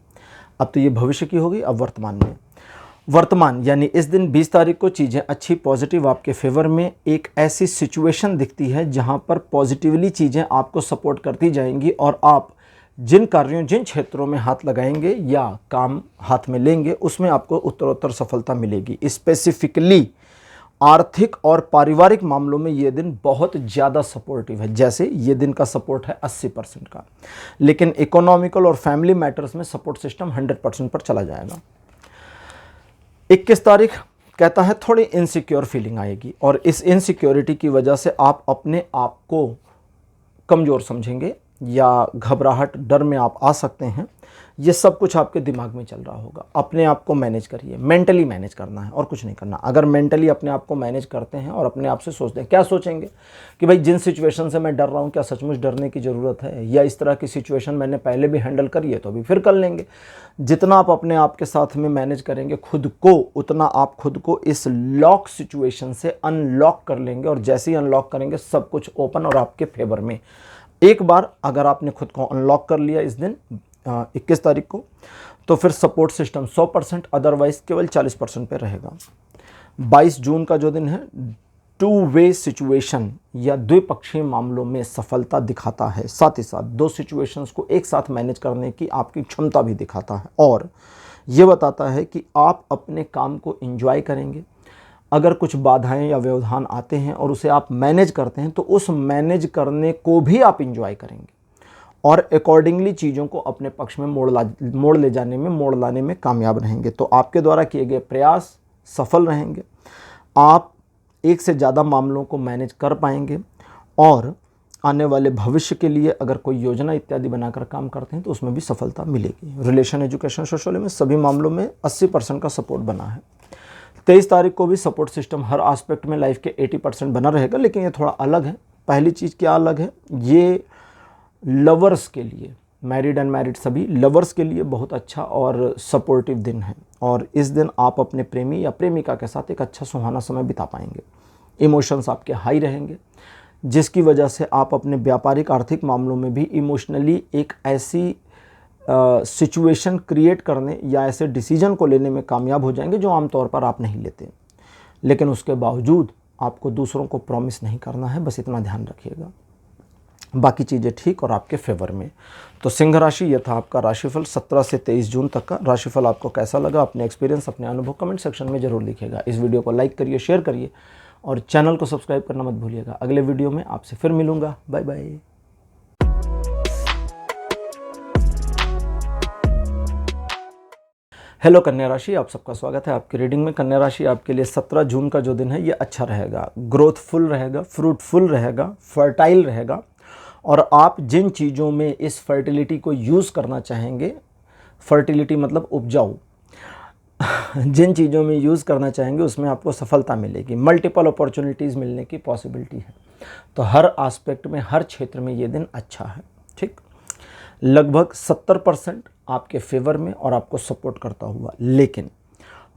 अब तो ये भविष्य की होगी, अब वर्तमान में। वर्तमान यानी इस दिन 20 तारीख को चीज़ें अच्छी पॉजिटिव आपके फेवर में, एक ऐसी सिचुएशन दिखती है जहाँ पर पॉजिटिवली चीज़ें आपको सपोर्ट करती जाएंगी और आप जिन कार्यों, जिन क्षेत्रों में हाथ लगाएंगे या काम हाथ में लेंगे उसमें आपको उत्तरोत्तर सफलता मिलेगी। स्पेसिफिकली आर्थिक और पारिवारिक मामलों में ये दिन बहुत ज़्यादा सपोर्टिव है। जैसे ये दिन का सपोर्ट है 80% का, लेकिन इकोनॉमिकल और फैमिली मैटर्स में सपोर्ट सिस्टम 100% पर चला जाएगा। 21 तारीख कहता है थोड़ी इनसिक्योर फीलिंग आएगी और इस इनसिक्योरिटी की वजह से आप अपने आप को कमज़ोर समझेंगे या घबराहट, डर में आप आ सकते हैं। ये सब कुछ आपके दिमाग में चल रहा होगा। अपने आप को मैनेज करिए, मेंटली मैनेज करना है और कुछ नहीं करना। अगर मेंटली अपने आप को मैनेज करते हैं और अपने आप से सोचते हैं, क्या सोचेंगे कि भाई जिन सिचुएशन से मैं डर रहा हूँ क्या सचमुच डरने की ज़रूरत है, या इस तरह की सिचुएशन मैंने पहले भी हैंडल करी है तो अभी फिर कर लेंगे। जितना आप अपने आप के साथ में मैनेज करेंगे खुद को, उतना आप खुद को इस लॉक सिचुएशन से अनलॉक कर लेंगे और जैसे ही अनलॉक करेंगे सब कुछ ओपन और आपके फेवर में। एक बार अगर आपने खुद को अनलॉक कर लिया इस दिन 21 तारीख को, तो फिर सपोर्ट सिस्टम 100%, अदरवाइज केवल 40% पे रहेगा। 22 जून का जो दिन है 2 वे सिचुएशन या द्विपक्षीय मामलों में सफलता दिखाता है, साथ ही साथ 2 सिचुएशंस को एक साथ मैनेज करने की आपकी क्षमता भी दिखाता है और ये बताता है कि आप अपने काम को एंजॉय करेंगे। अगर कुछ बाधाएं या व्यवधान आते हैं और उसे आप मैनेज करते हैं तो उस मैनेज करने को भी आप एंजॉय करेंगे और अकॉर्डिंगली चीज़ों को अपने पक्ष में मोड़ लाने में कामयाब रहेंगे। तो आपके द्वारा किए गए प्रयास सफल रहेंगे, आप एक से ज़्यादा मामलों को मैनेज कर पाएंगे और आने वाले भविष्य के लिए अगर कोई योजना इत्यादि बनाकर काम करते हैं तो उसमें भी सफलता मिलेगी। रिलेशन, एजुकेशन, सोशल में सभी मामलों में 80% का सपोर्ट बना है। 23 तारीख को भी सपोर्ट सिस्टम हर एस्पेक्ट में लाइफ के 80% बना रहेगा, लेकिन ये थोड़ा अलग है। पहली चीज़ क्या अलग है, ये लवर्स के लिए, मैरिड अनमैरिड सभी लवर्स के लिए बहुत अच्छा और सपोर्टिव दिन है और इस दिन आप अपने प्रेमी या प्रेमिका के साथ एक अच्छा सुहाना समय बिता पाएंगे। इमोशंस आपके हाई रहेंगे जिसकी वजह से आप अपने व्यापारिक आर्थिक मामलों में भी इमोशनली एक ऐसी सिचुएशन क्रिएट करने या ऐसे डिसीजन को लेने में कामयाब हो जाएंगे जो आमतौर पर आप नहीं लेते। लेकिन उसके बावजूद आपको दूसरों को प्रॉमिस नहीं करना है, बस इतना ध्यान रखिएगा। बाकी चीज़ें ठीक और आपके फेवर में। तो सिंह राशि, यह था आपका राशिफल 17 से 23 जून तक का। राशिफल आपको कैसा लगा, अपने एक्सपीरियंस, अपने अनुभव कमेंट सेक्शन में ज़रूर लिखिएगा। इस वीडियो को लाइक करिए, शेयर करिए और चैनल को सब्सक्राइब करना मत भूलिएगा। अगले वीडियो में आपसे फिर मिलूँगा। Bye bye. हेलो कन्या राशि, आप सबका स्वागत है आपकी रीडिंग में। कन्या राशि आपके लिए 17 जून का जो दिन है ये अच्छा रहेगा, ग्रोथफुल रहेगा, फ्रूटफुल रहेगा, फर्टाइल रहेगा और आप जिन चीज़ों में इस फर्टिलिटी को यूज़ करना चाहेंगे, फर्टिलिटी मतलब उपजाऊ, जिन चीज़ों में यूज़ करना चाहेंगे उसमें आपको सफलता मिलेगी, मल्टीपल अपॉर्चुनिटीज़ मिलने की पॉसिबिलिटी है। तो हर एस्पेक्ट में, हर क्षेत्र में ये दिन अच्छा है। ठीक, लगभग 70% आपके फेवर में और आपको सपोर्ट करता हुआ। लेकिन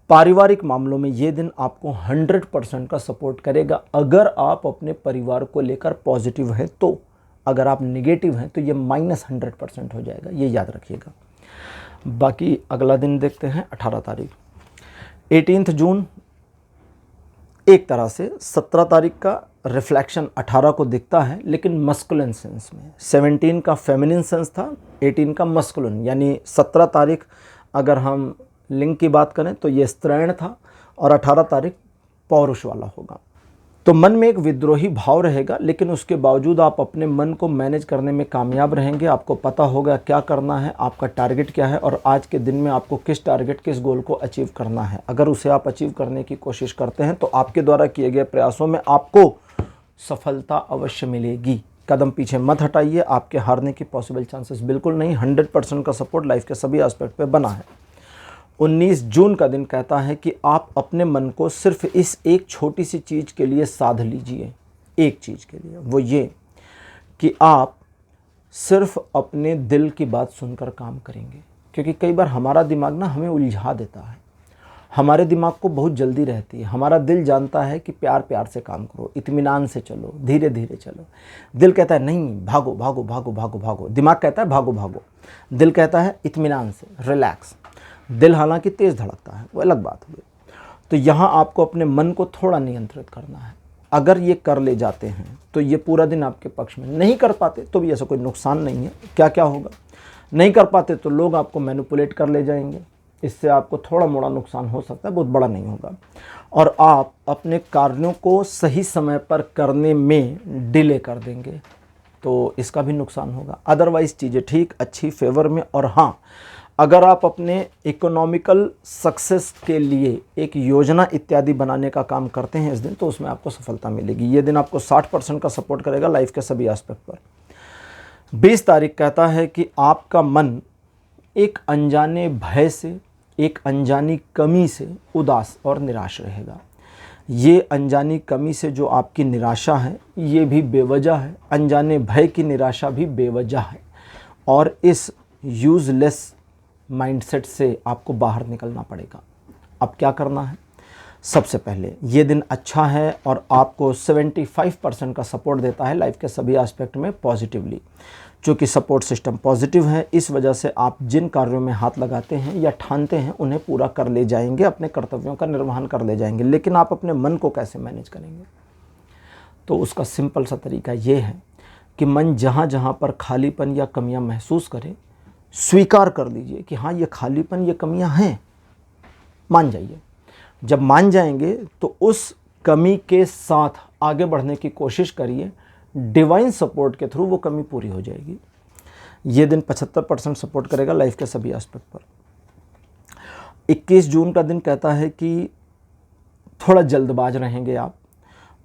पारिवारिक मामलों में ये दिन आपको 100% का सपोर्ट करेगा अगर आप अपने परिवार को लेकर पॉजिटिव हैं तो। अगर आप नेगेटिव हैं तो ये -100% हो जाएगा, ये याद रखिएगा। बाकी अगला दिन देखते हैं 18 तारीख, 18 जून। एक तरह से 17 तारीख का रिफ्लेक्शन 18 को दिखता है, लेकिन मस्कुलिन सेंस में। 17 का फेमिनिन सेंस था, 18 का मस्कुलिन, यानी 17 तारीख अगर हम लिंग की बात करें तो ये स्त्रैण था और 18 तारीख पौरुष वाला होगा। तो मन में एक विद्रोही भाव रहेगा, लेकिन उसके बावजूद आप अपने मन को मैनेज करने में कामयाब रहेंगे। आपको पता होगा क्या करना है, आपका टारगेट क्या है और आज के दिन में आपको किस टारगेट, किस गोल को अचीव करना है। अगर उसे आप अचीव करने की कोशिश करते हैं तो आपके द्वारा किए गए प्रयासों में आपको सफलता अवश्य मिलेगी। कदम पीछे मत हटाइए, आपके हारने की पॉसिबल चांसेस बिल्कुल नहीं। 100% का सपोर्ट लाइफ के सभी एस्पेक्ट पे बना है। 19 जून का दिन कहता है कि आप अपने मन को सिर्फ इस एक छोटी सी चीज़ के लिए साध लीजिए, एक चीज़ के लिए, वो ये कि आप सिर्फ अपने दिल की बात सुनकर काम करेंगे। क्योंकि कई बार हमारा दिमाग ना हमें उलझा देता है, हमारे दिमाग को बहुत जल्दी रहती है। हमारा दिल जानता है कि प्यार प्यार से काम करो, इत्मीनान से चलो, धीरे धीरे चलो। दिल कहता है नहीं, भागो भागो भागो भागो भागो। दिमाग कहता है भागो भागो, दिल कहता है इत्मीनान से, रिलैक्स। दिल हालांकि तेज़ धड़कता है, वो अलग बात हुई। तो यहाँ आपको अपने मन को थोड़ा नियंत्रित करना है। अगर ये कर ले जाते हैं तो ये पूरा दिन आपके पक्ष में। नहीं कर पाते तो भी ऐसा कोई नुकसान नहीं है। क्या क्या होगा, नहीं कर पाते तो लोग आपको मैनिपुलेट कर ले जाएंगे, इससे आपको थोड़ा मोड़ा नुकसान हो सकता है, बहुत बड़ा नहीं होगा। और आप अपने कार्यों को सही समय पर करने में डिले कर देंगे तो इसका भी नुकसान होगा। अदरवाइज़ चीज़ें ठीक, अच्छी, फेवर में। और हाँ, अगर आप अपने इकोनॉमिकल सक्सेस के लिए एक योजना इत्यादि बनाने का काम करते हैं इस दिन, तो उसमें आपको सफलता मिलेगी। ये दिन आपको 60% का सपोर्ट करेगा लाइफ के सभी एस्पेक्ट पर। 20 तारीख कहता है कि आपका मन एक अनजाने भय से, एक अनजानी कमी से उदास और निराश रहेगा। ये अनजानी कमी से जो आपकी निराशा है ये भी बेवजह है, अनजाने भय की निराशा भी बेवजह है। और इस यूज़लेस माइंडसेट से आपको बाहर निकलना पड़ेगा। अब क्या करना है, सबसे पहले ये दिन अच्छा है और आपको 75% का सपोर्ट देता है लाइफ के सभी एस्पेक्ट में पॉजिटिवली। चूँकि सपोर्ट सिस्टम पॉजिटिव है, इस वजह से आप जिन कार्यों में हाथ लगाते हैं या ठानते हैं उन्हें पूरा कर ले जाएंगे, अपने कर्तव्यों का निर्वहन कर ले जाएंगे। लेकिन आप अपने मन को कैसे मैनेज करेंगे, तो उसका सिंपल सा तरीका ये है कि मन जहाँ जहाँ पर खालीपन या कमियाँ महसूस करे, स्वीकार कर लीजिए कि हाँ ये खालीपन, ये कमियां हैं, मान जाइए। जब मान जाएंगे तो उस कमी के साथ आगे बढ़ने की कोशिश करिए, डिवाइन सपोर्ट के थ्रू वो कमी पूरी हो जाएगी। ये दिन 75% सपोर्ट करेगा लाइफ के सभी एस्पेक्ट पर। 21 जून का दिन कहता है कि थोड़ा जल्दबाज रहेंगे आप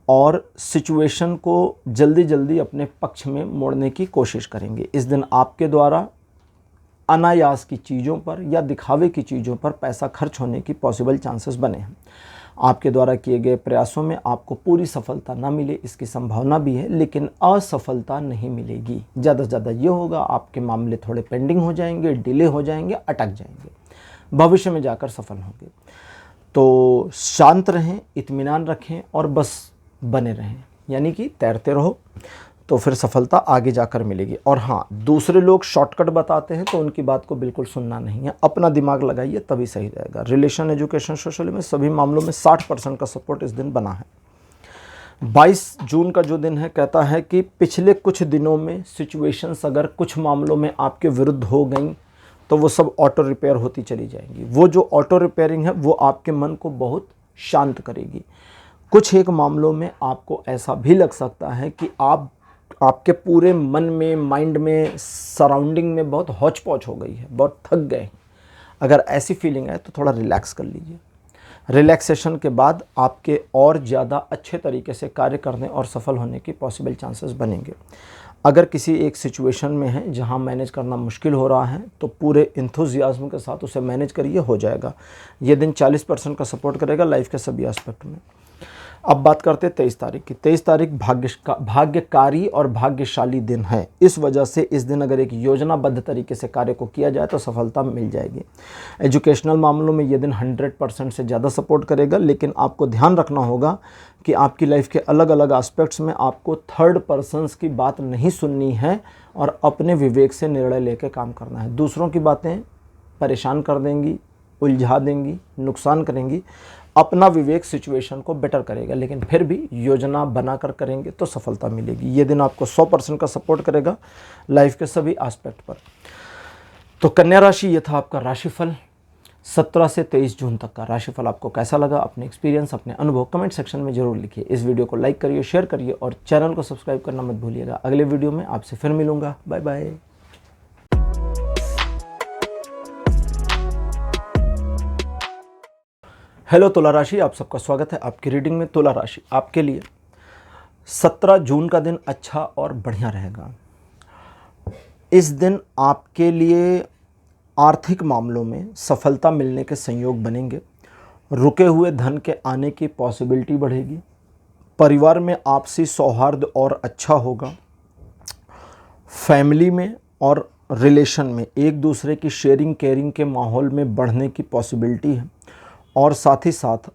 और सिचुएशन को जल्दी जल्दी अपने पक्ष में मोड़ने की कोशिश करेंगे। इस दिन आपके द्वारा अनायास की चीज़ों पर या दिखावे की चीज़ों पर पैसा खर्च होने की पॉसिबल चांसेस बने हैं। आपके द्वारा किए गए प्रयासों में आपको पूरी सफलता ना मिले इसकी संभावना भी है, लेकिन असफलता नहीं मिलेगी। ज़्यादा से ज़्यादा ये होगा आपके मामले थोड़े पेंडिंग हो जाएंगे, डिले हो जाएंगे, अटक जाएंगे, भविष्य में जाकर सफल होंगे। तो शांत रहें, इत्मीनान रखें और बस बने रहें, यानी कि तैरते रहो, तो फिर सफलता आगे जाकर मिलेगी। और हाँ, दूसरे लोग शॉर्टकट बताते हैं तो उनकी बात को बिल्कुल सुनना नहीं है, अपना दिमाग लगाइए तभी सही रहेगा। रिलेशन, एजुकेशन, सोशल में सभी मामलों में 60% का सपोर्ट इस दिन बना है। 22 जून का जो दिन है कहता है कि पिछले कुछ दिनों में सिचुएशंस अगर कुछ मामलों में आपके विरुद्ध हो गई तो वो सब ऑटो रिपेयर होती चली जाएंगी। वो जो ऑटो रिपेयरिंग है वो आपके मन को बहुत शांत करेगी। कुछ एक मामलों में आपको ऐसा भी लग सकता है कि आपके पूरे मन में, माइंड में, सराउंडिंग में बहुत हौच पौच हो गई है, बहुत थक गए। अगर ऐसी फीलिंग है तो थोड़ा रिलैक्स कर लीजिए। रिलैक्सेशन के बाद आपके और ज़्यादा अच्छे तरीके से कार्य करने और सफल होने की पॉसिबल चांसेस बनेंगे। अगर किसी एक सिचुएशन में है जहां मैनेज करना मुश्किल हो रहा है तो पूरे इंथुजियाज्म के साथ उसे मैनेज करिए, हो जाएगा। ये दिन 40% का सपोर्ट करेगा लाइफ के सभी एस्पेक्ट में। अब बात करते हैं 23 तारीख की। 23 तारीख भाग्यकारी और भाग्यशाली दिन है। इस वजह से इस दिन अगर एक योजनाबद्ध तरीके से कार्य को किया जाए तो सफलता मिल जाएगी। एजुकेशनल मामलों में यह दिन 100% से ज़्यादा सपोर्ट करेगा, लेकिन आपको ध्यान रखना होगा कि आपकी लाइफ के अलग अलग एस्पेक्ट्स में आपको थर्ड पर्सन्स की बात नहीं सुननी है और अपने विवेक से निर्णय लेकर काम करना है। दूसरों की बातें परेशान कर देंगी, उलझा देंगी, नुकसान करेंगी। अपना विवेक सिचुएशन को बेटर करेगा, लेकिन फिर भी योजना बनाकर करेंगे तो सफलता मिलेगी। ये दिन आपको 100% का सपोर्ट करेगा लाइफ के सभी एस्पेक्ट पर। तो कन्या राशि, ये था आपका राशिफल 17 से 23 जून तक का राशिफल। आपको कैसा लगा? अपने एक्सपीरियंस, अपने अनुभव कमेंट सेक्शन में जरूर लिखिए। इस वीडियो को लाइक करिए, शेयर करिए और चैनल को सब्सक्राइब करना मत भूलिएगा। अगले वीडियो में आपसे फिर मिलूंगा। Bye bye. हेलो तुला राशि, आप सबका स्वागत है आपकी रीडिंग में। तुला राशि आपके लिए 17 जून का दिन अच्छा और बढ़िया रहेगा। इस दिन आपके लिए आर्थिक मामलों में सफलता मिलने के संयोग बनेंगे। रुके हुए धन के आने की पॉसिबिलिटी बढ़ेगी। परिवार में आपसी सौहार्द और अच्छा होगा। फैमिली में और रिलेशन में एक दूसरे की शेयरिंग केयरिंग के माहौल में बढ़ने की पॉसिबिलिटी है। और साथ ही साथ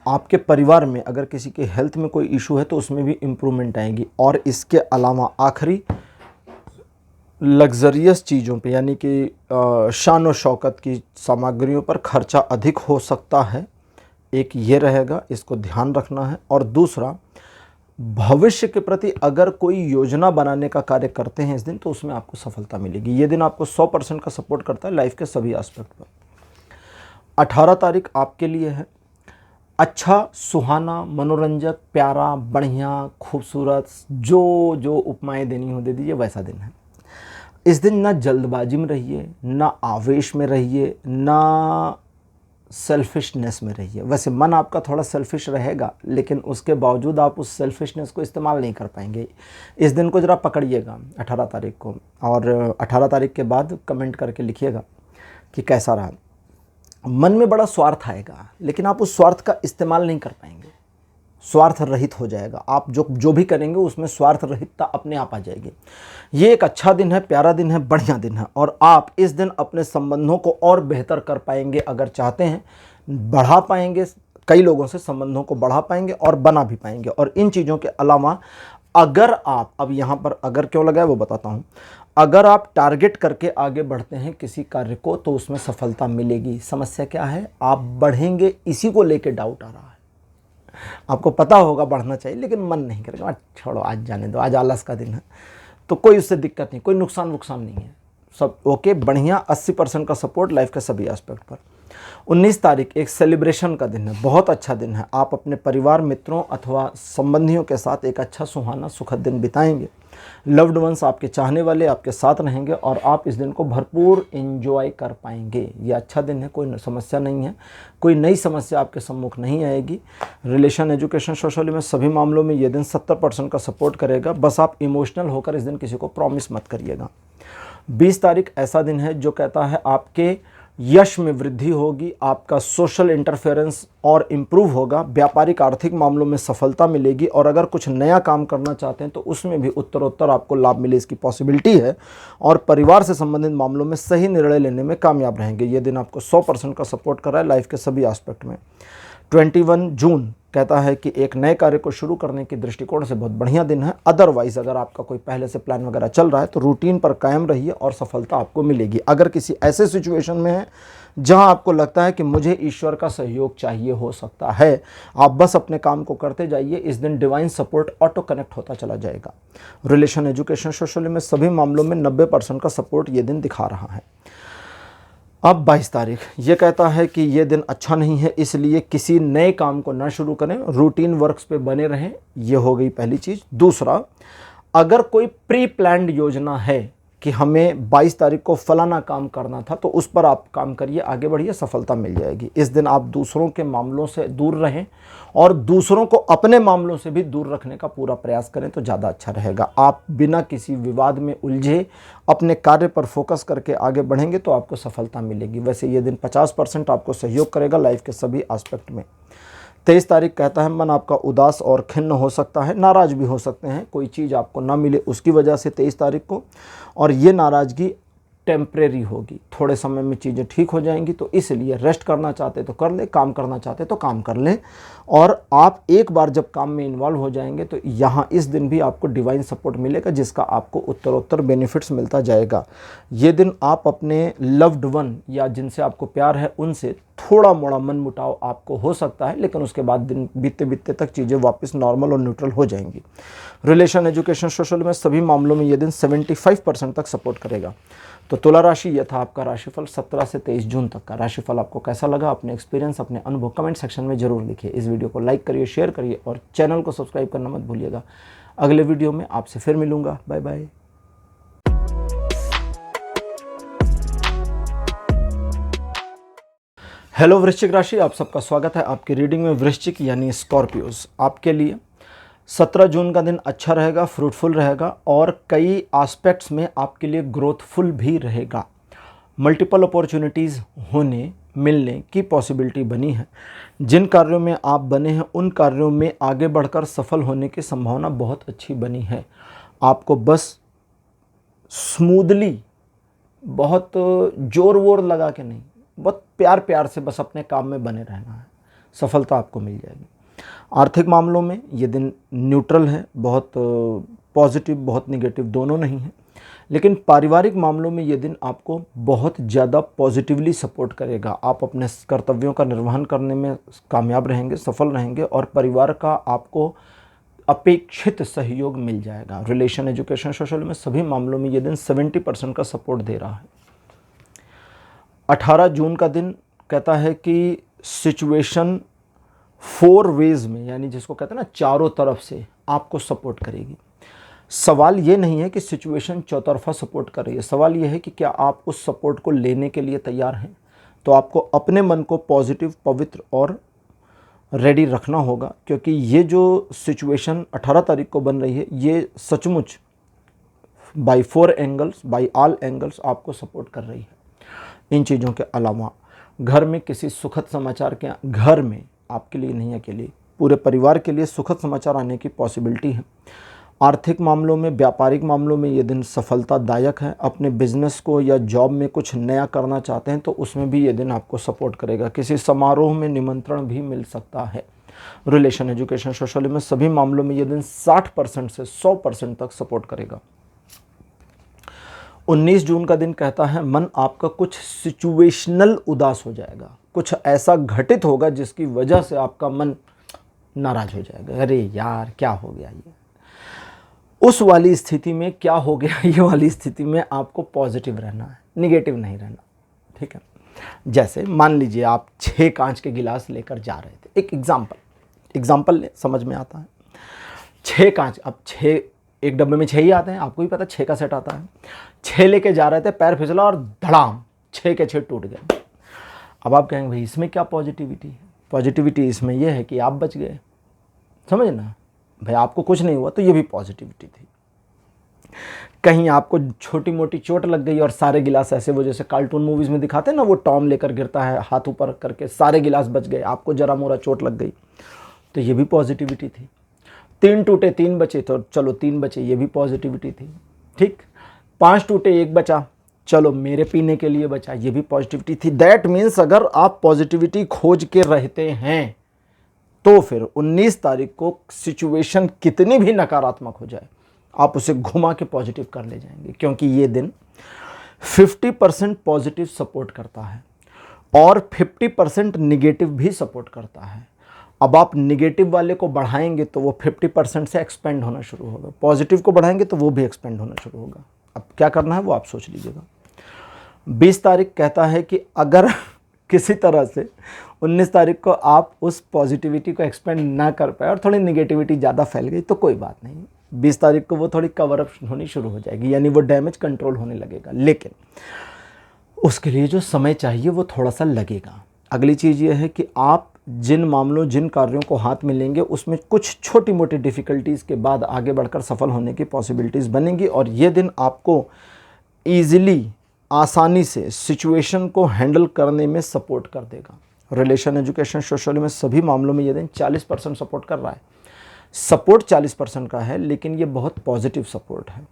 आपके परिवार में अगर किसी के हेल्थ में कोई इशू है तो उसमें भी इम्प्रूवमेंट आएगी। और इसके अलावा आखिरी लग्जरियस चीज़ों पे यानी कि शान और शौकत की सामग्रियों पर खर्चा अधिक हो सकता है। एक ये रहेगा, इसको ध्यान रखना है। और दूसरा, भविष्य के प्रति अगर कोई योजना बनाने का कार्य करते हैं इस दिन तो उसमें आपको सफलता मिलेगी। ये दिन आपको 100% का सपोर्ट करता है लाइफ के सभी एस्पेक्ट पर। 18 तारीख आपके लिए है अच्छा, सुहाना, मनोरंजक, प्यारा, बढ़िया, खूबसूरत, जो उपमाएं देनी हो दे दीजिए, वैसा दिन है। इस दिन ना जल्दबाजी में रहिए, ना आवेश में रहिए, ना सेल्फिशनेस में रहिए। वैसे मन आपका थोड़ा सेल्फिश रहेगा, लेकिन उसके बावजूद आप उस सेल्फिशनेस को इस्तेमाल नहीं कर पाएंगे। इस दिन को ज़रा पकड़िएगा 18 तारीख को, और 18 तारीख के बाद कमेंट करके लिखिएगा कि कैसा रहा। मन में बड़ा स्वार्थ आएगा, लेकिन आप उस स्वार्थ का इस्तेमाल नहीं कर पाएंगे। स्वार्थ रहित हो जाएगा। आप जो भी करेंगे उसमें स्वार्थ रहितता अपने आप आ जाएगी। ये एक अच्छा दिन है, प्यारा दिन है, बढ़िया दिन है। और आप इस दिन अपने संबंधों को और बेहतर कर पाएंगे। अगर चाहते हैं बढ़ा पाएंगे, कई लोगों से संबंधों को बढ़ा पाएंगे और बना भी पाएंगे। और इन चीज़ों के अलावा अगर आप, अब यहाँ पर अगर क्यों लगा है वो बताता हूँ, अगर आप टारगेट करके आगे बढ़ते हैं किसी कार्य को तो उसमें सफलता मिलेगी। समस्या क्या है? आप बढ़ेंगे, इसी को लेके डाउट आ रहा है। आपको पता होगा बढ़ना चाहिए, लेकिन मन नहीं करेगा, छोड़ो आज जाने दो, आज आलस का दिन है। तो कोई उससे दिक्कत नहीं, कोई नुकसान नहीं है, सब ओके, बढ़िया। 80% का सपोर्ट लाइफ के सभी एस्पेक्ट पर। 19 तारीख एक सेलिब्रेशन का दिन है, बहुत अच्छा दिन है। आप अपने परिवार, मित्रों अथवा संबंधियों के साथ एक अच्छा सुहाना सुखद दिन बिताएंगे। लव्ड वंस, आपके चाहने वाले आपके साथ रहेंगे और आप इस दिन को भरपूर एंजॉय कर पाएंगे। ये अच्छा दिन है, कोई समस्या नहीं है, कोई नई समस्या आपके सम्मुख नहीं आएगी। रिलेशन, एजुकेशन, सोशली में सभी मामलों में ये दिन 70% का सपोर्ट करेगा। बस आप इमोशनल होकर इस दिन किसी को प्रॉमिस मत करिएगा। 20 तारीख ऐसा दिन है जो कहता है आपके यश में वृद्धि होगी, आपका सोशल इंटरफेरेंस और इम्प्रूव होगा, व्यापारिक आर्थिक मामलों में सफलता मिलेगी। और अगर कुछ नया काम करना चाहते हैं तो उसमें भी उत्तरोत्तर आपको लाभ मिले, इसकी पॉसिबिलिटी है। और परिवार से संबंधित मामलों में सही निर्णय लेने में कामयाब रहेंगे। ये दिन आपको 100% का सपोर्ट कर रहा है लाइफ के सभी एस्पेक्ट में। 21 जून कहता है कि एक नए कार्य को शुरू करने के दृष्टिकोण से बहुत बढ़िया दिन है। अदरवाइज अगर आपका कोई पहले से प्लान वगैरह चल रहा है तो रूटीन पर कायम रहिए और सफलता आपको मिलेगी। अगर किसी ऐसे सिचुएशन में है जहां आपको लगता है कि मुझे ईश्वर का सहयोग चाहिए, हो सकता है, आप बस अपने काम को करते जाइए। इस दिन डिवाइन सपोर्ट ऑटो कनेक्ट होता चला जाएगा। रिलेशन, एजुकेशन, सोशल में सभी मामलों में 90% का सपोर्ट ये दिन दिखा रहा है। अब 22 तारीख ये कहता है कि ये दिन अच्छा नहीं है, इसलिए किसी नए काम को ना शुरू करें, रूटीन वर्क्स पे बने रहें। ये हो गई पहली चीज़। दूसरा, अगर कोई प्री प्लान्ड योजना है कि हमें 22 तारीख को फलाना काम करना था, तो उस पर आप काम करिए, आगे बढ़िए, सफलता मिल जाएगी। इस दिन आप दूसरों के मामलों से दूर रहें और दूसरों को अपने मामलों से भी दूर रखने का पूरा प्रयास करें तो ज़्यादा अच्छा रहेगा। आप बिना किसी विवाद में उलझे अपने कार्य पर फोकस करके आगे बढ़ेंगे तो आपको सफलता मिलेगी। वैसे ये दिन 50% आपको सहयोग करेगा लाइफ के सभी एस्पेक्ट में। 23 तारीख कहता है मन आपका उदास और खिन्न हो सकता है, नाराज़ भी हो सकते हैं, कोई चीज़ आपको ना मिले उसकी वजह से 23 तारीख को, और ये नाराज़गी टेम्परेरी होगी, थोड़े समय में चीज़ें ठीक हो जाएंगी। तो इसलिए रेस्ट करना चाहते तो कर ले, काम करना चाहते तो काम कर लें। और आप एक बार जब काम में इन्वॉल्व हो जाएंगे तो यहाँ इस दिन भी आपको डिवाइन सपोर्ट मिलेगा, जिसका आपको उत्तरोत्तर बेनिफिट्स मिलता जाएगा। ये दिन आप अपने लव्ड वन या जिनसे आपको प्यार है उनसे थोड़ा मोड़ा मनमुटाव आपको हो सकता है, लेकिन उसके बाद दिन बीतते बीतते तक चीज़ें वापस नॉर्मल और न्यूट्रल हो जाएंगी। रिलेशन, एजुकेशन, सोशल में सभी मामलों में ये दिन 75% तक सपोर्ट करेगा। तो तुला राशि, यह था आपका राशिफल 17 से 23 जून तक का। राशिफल आपको कैसा लगा, अपने एक्सपीरियंस, अपने अनुभव कमेंट सेक्शन में जरूर लिखिए। इस वीडियो को लाइक करिए, शेयर करिए और चैनल को सब्सक्राइब करना मत भूलिएगा। अगले वीडियो में आपसे फिर मिलूंगा। Bye bye. हेलो वृश्चिक राशि, आप सबका स्वागत है आपकी रीडिंग में। वृश्चिक यानी स्कॉर्पियोज, आपके लिए 17 जून का दिन अच्छा रहेगा, फ्रूटफुल रहेगा और कई एस्पेक्ट्स में आपके लिए ग्रोथफुल भी रहेगा। मल्टीपल अपॉर्चुनिटीज़ होने मिलने की पॉसिबिलिटी बनी है। जिन कार्यों में आप बने हैं उन कार्यों में आगे बढ़कर सफल होने की संभावना बहुत अच्छी बनी है। आपको बस स्मूथली, बहुत जोर वोर लगा के नहीं, बहुत प्यार प्यार से बस अपने काम में बने रहना है, सफलता आपको मिल जाएगी। आर्थिक मामलों में ये दिन न्यूट्रल है, बहुत पॉजिटिव बहुत निगेटिव दोनों नहीं है। लेकिन पारिवारिक मामलों में ये दिन आपको बहुत ज़्यादा पॉजिटिवली सपोर्ट करेगा। आप अपने कर्तव्यों का निर्वहन करने में कामयाब रहेंगे, सफल रहेंगे और परिवार का आपको अपेक्षित सहयोग मिल जाएगा। रिलेशन, एजुकेशन, सोशल में सभी मामलों में ये दिन 70% का सपोर्ट दे रहा है। 18 जून का दिन कहता है कि सिचुएशन 4 वेज में, यानी जिसको कहते हैं ना चारों तरफ से, आपको सपोर्ट करेगी। सवाल ये नहीं है कि सिचुएशन चौतरफा सपोर्ट कर रही है, सवाल ये है कि क्या आप उस सपोर्ट को लेने के लिए तैयार हैं। तो आपको अपने मन को पॉजिटिव, पवित्र और रेडी रखना होगा, क्योंकि ये जो सिचुएशन 18 तारीख को बन रही है ये सचमुच by 4 angles, by all angles आपको सपोर्ट कर रही है। इन चीज़ों के अलावा घर में किसी सुखद समाचार के, घर में आपके लिए नहीं अकेले, पूरे परिवार के लिए सुखद समाचार आने की पॉसिबिलिटी है। आर्थिक मामलों में, व्यापारिक मामलों में ये दिन सफलतादायक है। अपने बिजनेस को या जॉब में कुछ नया करना चाहते हैं तो उसमें भी ये दिन आपको सपोर्ट करेगा। किसी समारोह में निमंत्रण भी मिल सकता है। रिलेशन, एजुकेशन, सोशल में सभी मामलों में ये दिन 60% से 100% तक सपोर्ट करेगा। 19 जून का दिन कहता है मन आपका कुछ सिचुएशनल उदास हो जाएगा, कुछ ऐसा घटित होगा जिसकी वजह से आपका मन नाराज हो जाएगा। अरे यार क्या हो गया ये, उस वाली स्थिति में क्या हो गया, ये वाली स्थिति में आपको पॉजिटिव रहना है, निगेटिव नहीं रहना। ठीक है, जैसे मान लीजिए आप 6 कांच के गिलास लेकर जा रहे थे, एक एग्जाम्पल ले, समझ में आता है। 6 कांच, अब 6 एक डब्बे में 6 ही आते हैं, आपको भी पता 6 का सेट आता है। 6 लेके जा रहे थे, पैर फिसला और धड़ाम 6 के 6 टूट गए। अब आप कहेंगे भाई इसमें क्या पॉजिटिविटी है। पॉजिटिविटी इसमें यह है कि आप बच गए, समझ ना भाई, आपको कुछ नहीं हुआ तो ये भी पॉजिटिविटी थी। कहीं आपको छोटी मोटी चोट लग गई और सारे गिलास ऐसे, वो जैसे कार्टून मूवीज में दिखाते हैं ना, वो टॉम लेकर गिरता है हाथ ऊपर करके, सारे गिलास बच गए, आपको जरा मोरा चोट लग गई, तो ये भी पॉजिटिविटी थी। 3 टूटे 3 बचे, तो चलो 3 बचे, ये भी पॉजिटिविटी थी। ठीक, 5 टूटे 1 बचा, चलो मेरे पीने के लिए बचा, ये भी पॉजिटिविटी थी। दैट मीन्स अगर आप पॉजिटिविटी खोज के रहते हैं तो फिर 19 तारीख को सिचुएशन कितनी भी नकारात्मक हो जाए आप उसे घुमा के पॉजिटिव कर ले जाएंगे, क्योंकि ये दिन 50% पॉजिटिव सपोर्ट करता है और 50% निगेटिव भी सपोर्ट करता है। अब आप निगेटिव वाले को बढ़ाएंगे तो वो 50% से एक्सपेंड होना शुरू होगा, पॉजिटिव को बढ़ाएंगे तो वो भी एक्सपेंड होना शुरू होगा। अब क्या करना है वो आप सोच लीजिएगा। 20 तारीख कहता है कि अगर किसी तरह से 19 तारीख को आप उस पॉजिटिविटी को एक्सपेंड ना कर पाए और थोड़ी निगेटिविटी ज़्यादा फैल गई तो कोई बात नहीं, 20 तारीख को वो थोड़ी कवर अप होनी शुरू हो जाएगी, यानी वो डैमेज कंट्रोल होने लगेगा, लेकिन उसके लिए जो समय चाहिए वो थोड़ा सा लगेगा। अगली चीज़ ये है कि आप जिन मामलों जिन कार्यों को हाथ में लेंगे उसमें कुछ छोटी मोटी डिफ़िकल्टीज़ के बाद आगे बढ़कर सफल होने की पॉसिबिलिटीज़ बनेंगी, और ये दिन आपको ईज़िली आसानी से सिचुएशन को हैंडल करने में सपोर्ट कर देगा। रिलेशन, एजुकेशन, सोशल में सभी मामलों में ये दिन 40% सपोर्ट कर रहा है। सपोर्ट 40% का है, लेकिन ये बहुत पॉजिटिव सपोर्ट है।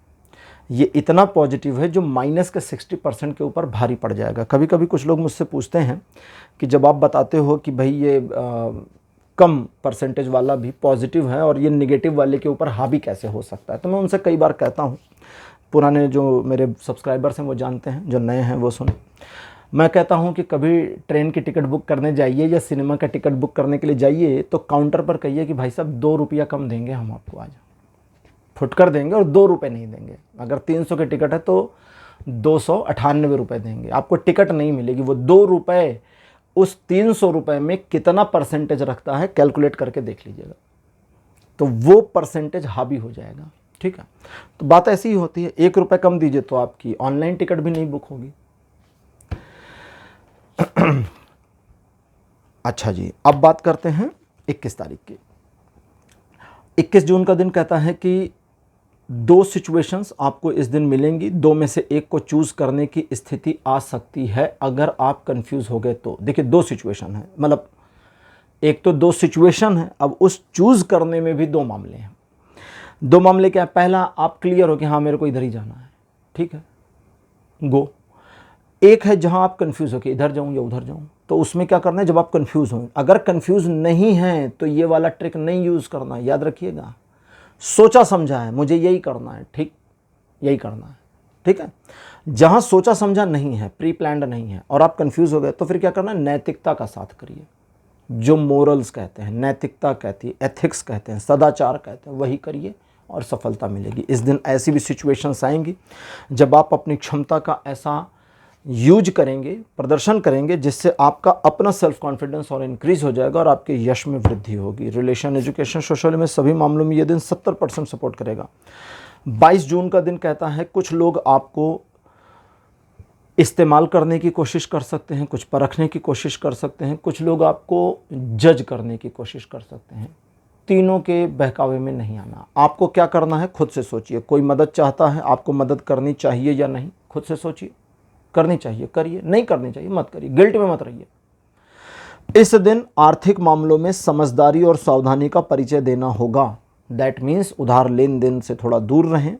ये इतना पॉजिटिव है जो माइनस के 60% के ऊपर भारी पड़ जाएगा। कभी कभी कुछ लोग मुझसे पूछते हैं कि जब आप बताते हो कि भाई ये कम परसेंटेज वाला भी पॉजिटिव है और ये नेगेटिव वाले के ऊपर हावी कैसे हो सकता है, तो मैं उनसे कई बार कहता हूँ, पुराने जो मेरे सब्सक्राइबर्स हैं वो जानते हैं, जो नए हैं वो सुन, मैं कहता हूँ कि कभी ट्रेन की टिकट बुक करने जाइए या सिनेमा का टिकट बुक करने के लिए जाइए तो काउंटर पर कहिए कि भाई साहब 2 रुपया कम देंगे हम आपको, आज फुटकर देंगे और 2 रुपये नहीं देंगे। अगर 300 की टिकट है तो 298 रुपये देंगे, आपको टिकट नहीं मिलेगी। वो 2 रुपये उस 300 रुपये में कितना परसेंटेज रखता है कैलकुलेट करके देख लीजिएगा, तो वो परसेंटेज हावी हो जाएगा। ठीक है, तो बात ऐसी ही होती है, 1 रुपये कम दीजिए तो आपकी ऑनलाइन टिकट भी नहीं बुक होगी। अच्छा जी, अब बात करते हैं 21 तारीख की। 21 जून का दिन कहता है कि 2 सिचुएशंस आपको इस दिन मिलेंगी, 2 में से एक को चूज़ करने की स्थिति आ सकती है अगर आप कंफ्यूज हो गए तो। देखिए 2 सिचुएशन है, मतलब एक तो 2 सिचुएशन है, अब उस चूज़ करने में भी 2 मामले हैं। 2 मामले क्या है? पहला, आप क्लियर हो कि हाँ मेरे को इधर ही जाना है, ठीक है, गो। एक है जहां आप कंफ्यूज हो कि इधर जाऊं या उधर जाऊं, तो उसमें क्या करना है, जब आप कंफ्यूज हो, अगर कंफ्यूज नहीं है तो ये वाला ट्रिक नहीं यूज़ करना, याद रखिएगा। सोचा समझा है, मुझे यही करना है, ठीक, यही करना है, ठीक है। जहां सोचा समझा नहीं है, प्री प्लान्ड नहीं है और आप कंफ्यूज हो गए, तो फिर क्या करना है, नैतिकता का साथ करिए। जो मोरल्स कहते हैं, नैतिकता कहती है, एथिक्स कहते हैं, सदाचार कहते हैं, वही करिए और सफलता मिलेगी। इस दिन ऐसी भी सिचुएशंस आएंगी जब आप अपनी क्षमता का ऐसा यूज करेंगे, प्रदर्शन करेंगे, जिससे आपका अपना सेल्फ कॉन्फिडेंस और इंक्रीज हो जाएगा और आपके यश में वृद्धि होगी। रिलेशन, एजुकेशन, सोशल में सभी मामलों में ये दिन 70% सपोर्ट करेगा। 22 जून का दिन कहता है कुछ लोग आपको इस्तेमाल करने की कोशिश कर सकते हैं, कुछ परखने की कोशिश कर सकते हैं, कुछ लोग आपको जज करने की कोशिश कर सकते हैं। तीनों के बहकावे में नहीं आना। आपको क्या करना है, खुद से सोचिए। कोई मदद चाहता है, आपको मदद करनी चाहिए या नहीं, खुद से सोचिए। करनी चाहिए करिए, नहीं करनी चाहिए मत करिए, गिल्ट में मत रहिए। इस दिन आर्थिक मामलों में समझदारी और सावधानी का परिचय देना होगा। दैट मीन्स उधार लेन देन से थोड़ा दूर रहें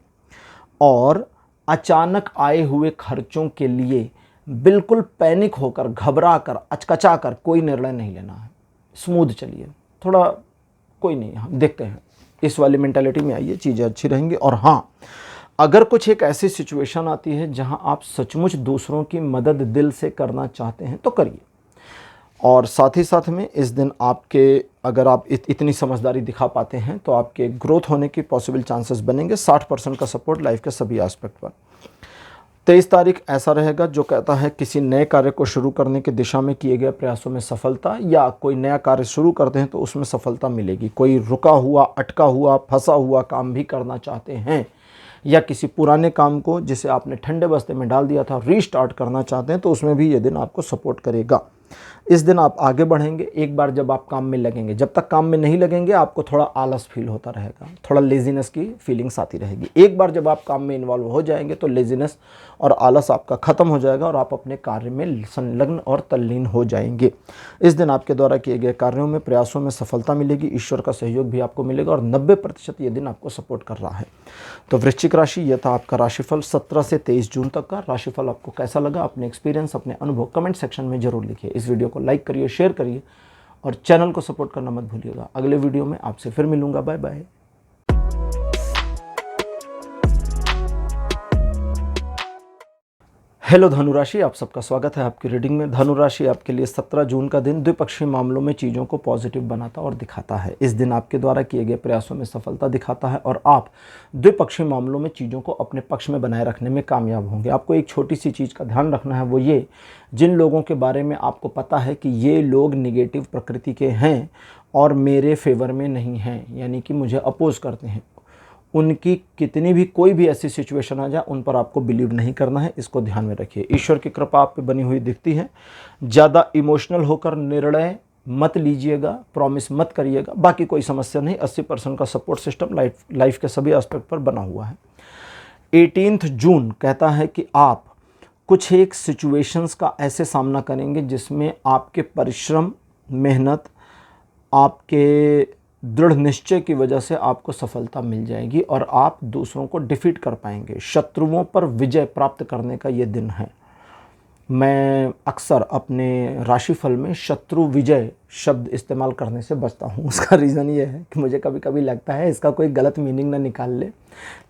और अचानक आए हुए खर्चों के लिए बिल्कुल पैनिक होकर, घबरा कर, अचकचा कर कोई निर्णय नहीं लेना है। स्मूथ चलिए, थोड़ा कोई नहीं, हम देखते हैं, इस वाली मेंटालिटी में आइए, चीज़ें अच्छी रहेंगी। और हाँ, अगर कुछ एक ऐसी सिचुएशन आती है जहां आप सचमुच दूसरों की मदद दिल से करना चाहते हैं तो करिए। और साथ ही साथ में इस दिन आपके, अगर आप इतनी समझदारी दिखा पाते हैं तो आपके ग्रोथ होने की पॉसिबल चांसेस बनेंगे। 60% का सपोर्ट लाइफ के सभी एस्पेक्ट पर। 23 तारीख ऐसा रहेगा जो कहता है किसी नए कार्य को शुरू करने की दिशा में किए गए प्रयासों में सफलता, या कोई नया कार्य शुरू करते हैं तो उसमें सफलता मिलेगी। कोई रुका हुआ, अटका हुआ, फंसा हुआ काम भी करना चाहते हैं, या किसी पुराने काम को जिसे आपने ठंडे बस्ते में डाल दिया था रीस्टार्ट करना चाहते हैं, तो उसमें भी ये दिन आपको सपोर्ट करेगा। इस दिन आप आगे बढ़ेंगे एक बार जब आप काम में लगेंगे। जब तक काम में नहीं लगेंगे आपको थोड़ा आलस फील होता रहेगा, थोड़ा लेजीनेस की फीलिंग्स आती रहेगी। एक बार जब आप काम में इन्वॉल्व हो जाएंगे तो लेजीनेस और आलस आपका ख़त्म हो जाएगा और आप अपने कार्य में संलग्न और तल्लीन हो जाएंगे। इस दिन आपके द्वारा किए गए कार्यों में, प्रयासों में सफलता मिलेगी। ईश्वर का सहयोग भी आपको मिलेगा और 90% ये दिन आपको सपोर्ट कर रहा है। तो वृश्चिक राशि, यह था आपका राशिफल 17 से 23 जून तक का। राशिफल आपको कैसा लगा, अपने एक्सपीरियंस, अपने अनुभव कमेंट सेक्शन में जरूर लिखिए। इस वीडियो को लाइक करिए, शेयर करिए और चैनल को सपोर्ट करना मत भूलिएगा। अगले वीडियो में आपसे फिर मिलूंगा। Bye bye. हेलो धनुराशि, आप सबका स्वागत है आपकी रीडिंग में। धनुराशि आपके लिए 17 जून का दिन द्विपक्षीय मामलों में चीज़ों को पॉजिटिव बनाता और दिखाता है। इस दिन आपके द्वारा किए गए प्रयासों में सफलता दिखाता है और आप द्विपक्षीय मामलों में चीज़ों को अपने पक्ष में बनाए रखने में कामयाब होंगे। आपको एक छोटी सी चीज़ का ध्यान रखना है, वो ये, जिन लोगों के बारे में आपको पता है कि ये लोग निगेटिव प्रकृति के हैं और मेरे फेवर में नहीं हैं, यानी कि मुझे अपोज करते हैं, उनकी कितनी भी कोई भी ऐसी सिचुएशन आ जाए उन पर आपको बिलीव नहीं करना है, इसको ध्यान में रखिए। ईश्वर की कृपा आप पे बनी हुई दिखती है। ज़्यादा इमोशनल होकर निर्णय मत लीजिएगा, प्रॉमिस मत करिएगा। बाकी कोई समस्या नहीं, 80% का सपोर्ट सिस्टम लाइफ के सभी एस्पेक्ट पर बना हुआ है। 18 जून कहता है कि आप कुछ एक सिचुएशंस का ऐसे सामना करेंगे जिसमें आपके परिश्रम, मेहनत, आपके दृढ़ निश्चय की वजह से आपको सफलता मिल जाएगी और आप दूसरों को डिफीट कर पाएंगे। शत्रुओं पर विजय प्राप्त करने का ये दिन है। मैं अक्सर अपने राशिफल में शत्रु विजय शब्द इस्तेमाल करने से बचता हूँ। उसका रीज़न ये है कि मुझे कभी कभी लगता है इसका कोई गलत मीनिंग ना निकाल ले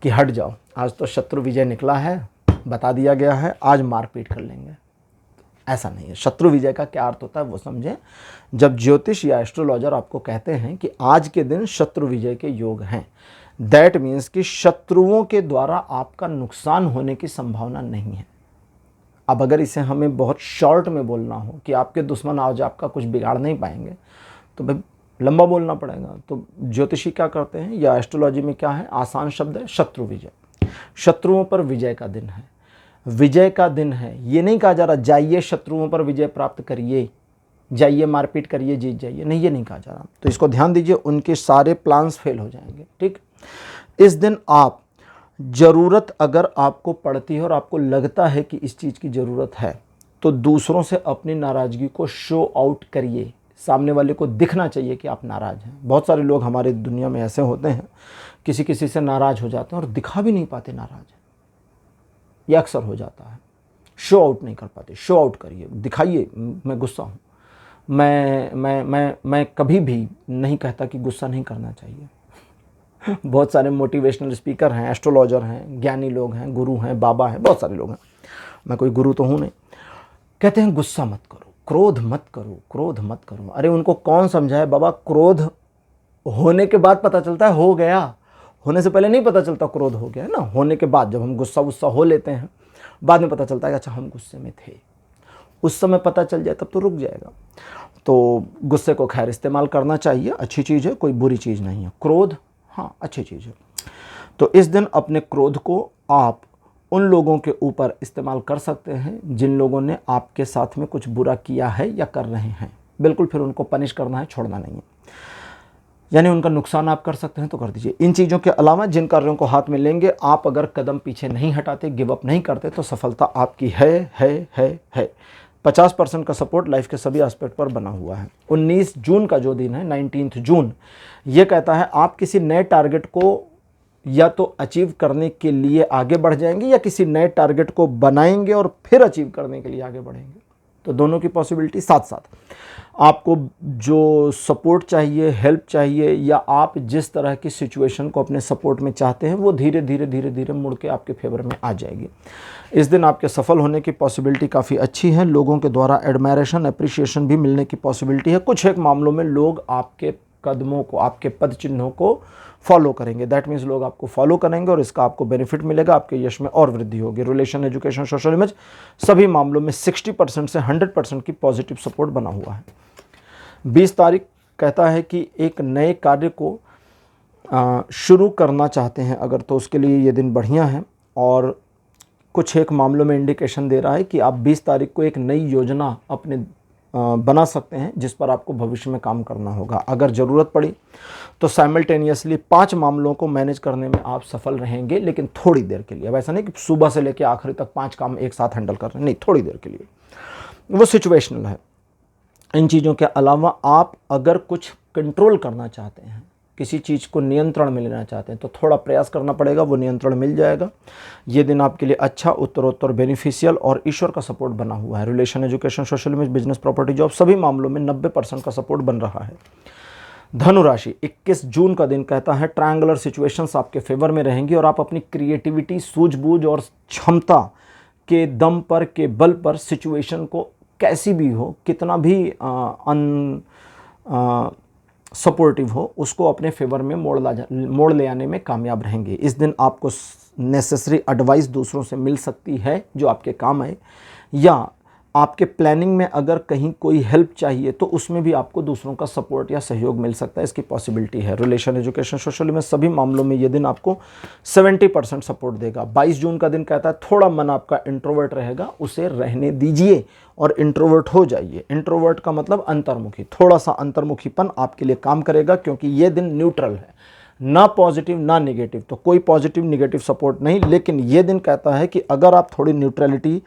कि हट जाओ, आज तो शत्रु विजय निकला है, बता दिया गया है, आज मारपीट कर लेंगे। ऐसा नहीं है। शत्रु विजय का क्या अर्थ होता है वो समझें। जब ज्योतिष या एस्ट्रोलॉजर आपको कहते हैं कि आज के दिन शत्रु विजय के योग हैं, दैट मीन्स कि शत्रुओं के द्वारा आपका नुकसान होने की संभावना नहीं है। अब अगर इसे हमें बहुत शॉर्ट में बोलना हो कि आपके दुश्मन आज आपका कुछ बिगाड़ नहीं पाएंगे, तो भाई लंबा बोलना पड़ेगा। तो ज्योतिषी क्या करते हैं या एस्ट्रोलॉजी में क्या है, आसान शब्द है शत्रु विजय। शत्रुओं पर विजय का दिन है, विजय का दिन है। ये नहीं कहा जा रहा जाइए शत्रुओं पर विजय प्राप्त करिए, जाइए मारपीट करिए, जीत जाइए, नहीं, ये नहीं कहा जा रहा। तो इसको ध्यान दीजिए, उनके सारे प्लान्स फेल हो जाएंगे। ठीक, इस दिन आप ज़रूरत अगर आपको पड़ती है और आपको लगता है कि इस चीज़ की ज़रूरत है, तो दूसरों से अपनी नाराज़गी को शो आउट करिए। सामने वाले को दिखना चाहिए कि आप नाराज़ हैं। बहुत सारे लोग हमारे दुनिया में ऐसे होते हैं, किसी से नाराज़ हो जाते हैं और दिखा भी नहीं पाते नाराज़ हैं। ये अक्सर हो जाता है, शो आउट नहीं कर पाते। शो आउट करिए, दिखाइए मैं गुस्सा हूँ। मैं कभी भी नहीं कहता कि गुस्सा नहीं करना चाहिए। बहुत सारे मोटिवेशनल स्पीकर हैं, एस्ट्रोलॉजर हैं, ज्ञानी लोग हैं, गुरु हैं, बाबा हैं, बहुत सारे लोग हैं, मैं कोई गुरु तो हूँ नहीं, कहते हैं गुस्सा मत करो, क्रोध मत करो, क्रोध मत करो। अरे उनको कौन समझाए बाबा, क्रोध होने के बाद पता चलता है हो गया, होने से पहले नहीं पता चलता क्रोध हो गया है ना। होने के बाद जब हम गुस्सा हो लेते हैं, बाद में पता चलता है कि अच्छा हम गुस्से में थे। उस समय पता चल जाए तब तो रुक जाएगा। तो गुस्से को खैर इस्तेमाल करना चाहिए, अच्छी चीज़ है, कोई बुरी चीज़ नहीं है। क्रोध हाँ अच्छी चीज़ है। तो इस दिन अपने क्रोध को आप उन लोगों के ऊपर इस्तेमाल कर सकते हैं जिन लोगों ने आपके साथ में कुछ बुरा किया है या कर रहे हैं। बिल्कुल फिर उनको पनिश करना है, छोड़ना नहीं है। यानी उनका नुकसान आप कर सकते हैं तो कर दीजिए। इन चीज़ों के अलावा जिन कार्यों को हाथ में लेंगे, आप अगर कदम पीछे नहीं हटाते, गिव अप नहीं करते, तो सफलता आपकी है। 50% का सपोर्ट लाइफ के सभी एस्पेक्ट पर बना हुआ है। 19 जून का जो दिन है, 19 जून, ये कहता है आप किसी नए टारगेट को या तो अचीव करने के लिए आगे बढ़ जाएंगे या किसी नए टारगेट को बनाएंगे और फिर अचीव करने के लिए आगे बढ़ेंगे। तो दोनों की पॉसिबिलिटी साथ साथ। आपको जो सपोर्ट चाहिए, हेल्प चाहिए, या आप जिस तरह की सिचुएशन को अपने सपोर्ट में चाहते हैं, वो धीरे धीरे मुड़ के आपके फेवर में आ जाएगी। इस दिन आपके सफल होने की पॉसिबिलिटी काफ़ी अच्छी है। लोगों के द्वारा एडमायरेशन, अप्रिशिएशन भी मिलने की पॉसिबिलिटी है। कुछ एक मामलों में लोग आपके कदमों को, आपके पद चिन्हों को फॉलो करेंगे। दैट मीन्स लोग आपको फॉलो करेंगे और इसका आपको बेनिफिट मिलेगा, आपके यश में और वृद्धि होगी। रिलेशन, एजुकेशन, सोशल इमेज, सभी मामलों में 60% से 100% की पॉजिटिव सपोर्ट बना हुआ है। 20 तारीख कहता है कि एक नए कार्य को शुरू करना चाहते हैं अगर, तो उसके लिए ये दिन बढ़िया है। और कुछ एक मामलों में इंडिकेशन दे रहा है कि आप 20 तारीख को एक नई योजना अपने बना सकते हैं जिस पर आपको भविष्य में काम करना होगा। अगर ज़रूरत पड़ी तो साइमल्टेनियसली 5 मामलों को मैनेज करने में आप सफल रहेंगे, लेकिन थोड़ी देर के लिए। अब ऐसा नहीं कि सुबह से लेकर आखिरी तक 5 काम एक साथ हैंडल कर रहे हैं, नहीं, थोड़ी देर के लिए। वो सिचुएशनल है। इन चीज़ों के अलावा आप अगर कुछ कंट्रोल करना चाहते हैं, किसी चीज़ को नियंत्रण में लेना चाहते हैं, तो थोड़ा प्रयास करना पड़ेगा, वो नियंत्रण मिल जाएगा। ये दिन आपके लिए अच्छा, उत्तरोत्तर बेनिफिशियल और ईश्वर का सपोर्ट बना हुआ है। Relation, education, social image, business, property, job, सभी मामलों में 90% का सपोर्ट बन रहा है। धनु राशि, 21 जून का दिन कहता है ट्रायंगुलर सिचुएशंस आपके फेवर में रहेंगी और आप अपनी क्रिएटिविटी, सूझबूझ और क्षमता के दम पर, के बल पर सिचुएशन को कैसी भी हो, कितना भी सपोर्टिव हो, उसको अपने फेवर में मोड़ ले आने में कामयाब रहेंगे। इस दिन आपको नेसेसरी एडवाइस दूसरों से मिल सकती है जो आपके काम आए, या आपके प्लानिंग में अगर कहीं कोई हेल्प चाहिए तो उसमें भी आपको दूसरों का सपोर्ट या सहयोग मिल सकता है, इसकी पॉसिबिलिटी है। रिलेशन, एजुकेशन, सोशल में सभी मामलों में ये दिन आपको 70% सपोर्ट देगा। 22 जून का दिन कहता है थोड़ा मन आपका इंट्रोवर्ट रहेगा, उसे रहने दीजिए और इंट्रोवर्ट हो जाइए। इंट्रोवर्ट का मतलब अंतर्मुखी, थोड़ा सा अंतर्मुखीपन आपके लिए काम करेगा, क्योंकि ये दिन न्यूट्रल है, ना पॉजिटिव ना नेगेटिव, तो कोई पॉजिटिव निगेटिव सपोर्ट नहीं। लेकिन ये दिन कहता है कि अगर आप थोड़ी न्यूट्रलिटी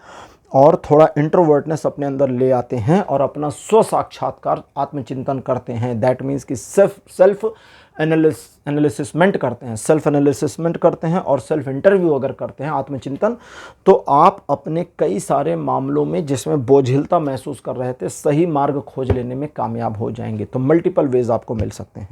और थोड़ा इंट्रोवर्टनेस अपने अंदर ले आते हैं और अपना स्व साक्षात्कार आत्मचिंतन करते हैं, दैट मीन्स कि सेल्फ एनालिसिसमेंट करते हैं, सेल्फ एनालिसिसमेंट करते हैं और सेल्फ इंटरव्यू अगर करते हैं, आत्मचिंतन, तो आप अपने कई सारे मामलों में जिसमें बोझिलता महसूस कर रहे थे, सही मार्ग खोज लेने में कामयाब हो जाएंगे। तो मल्टीपल वेज आपको मिल सकते हैं।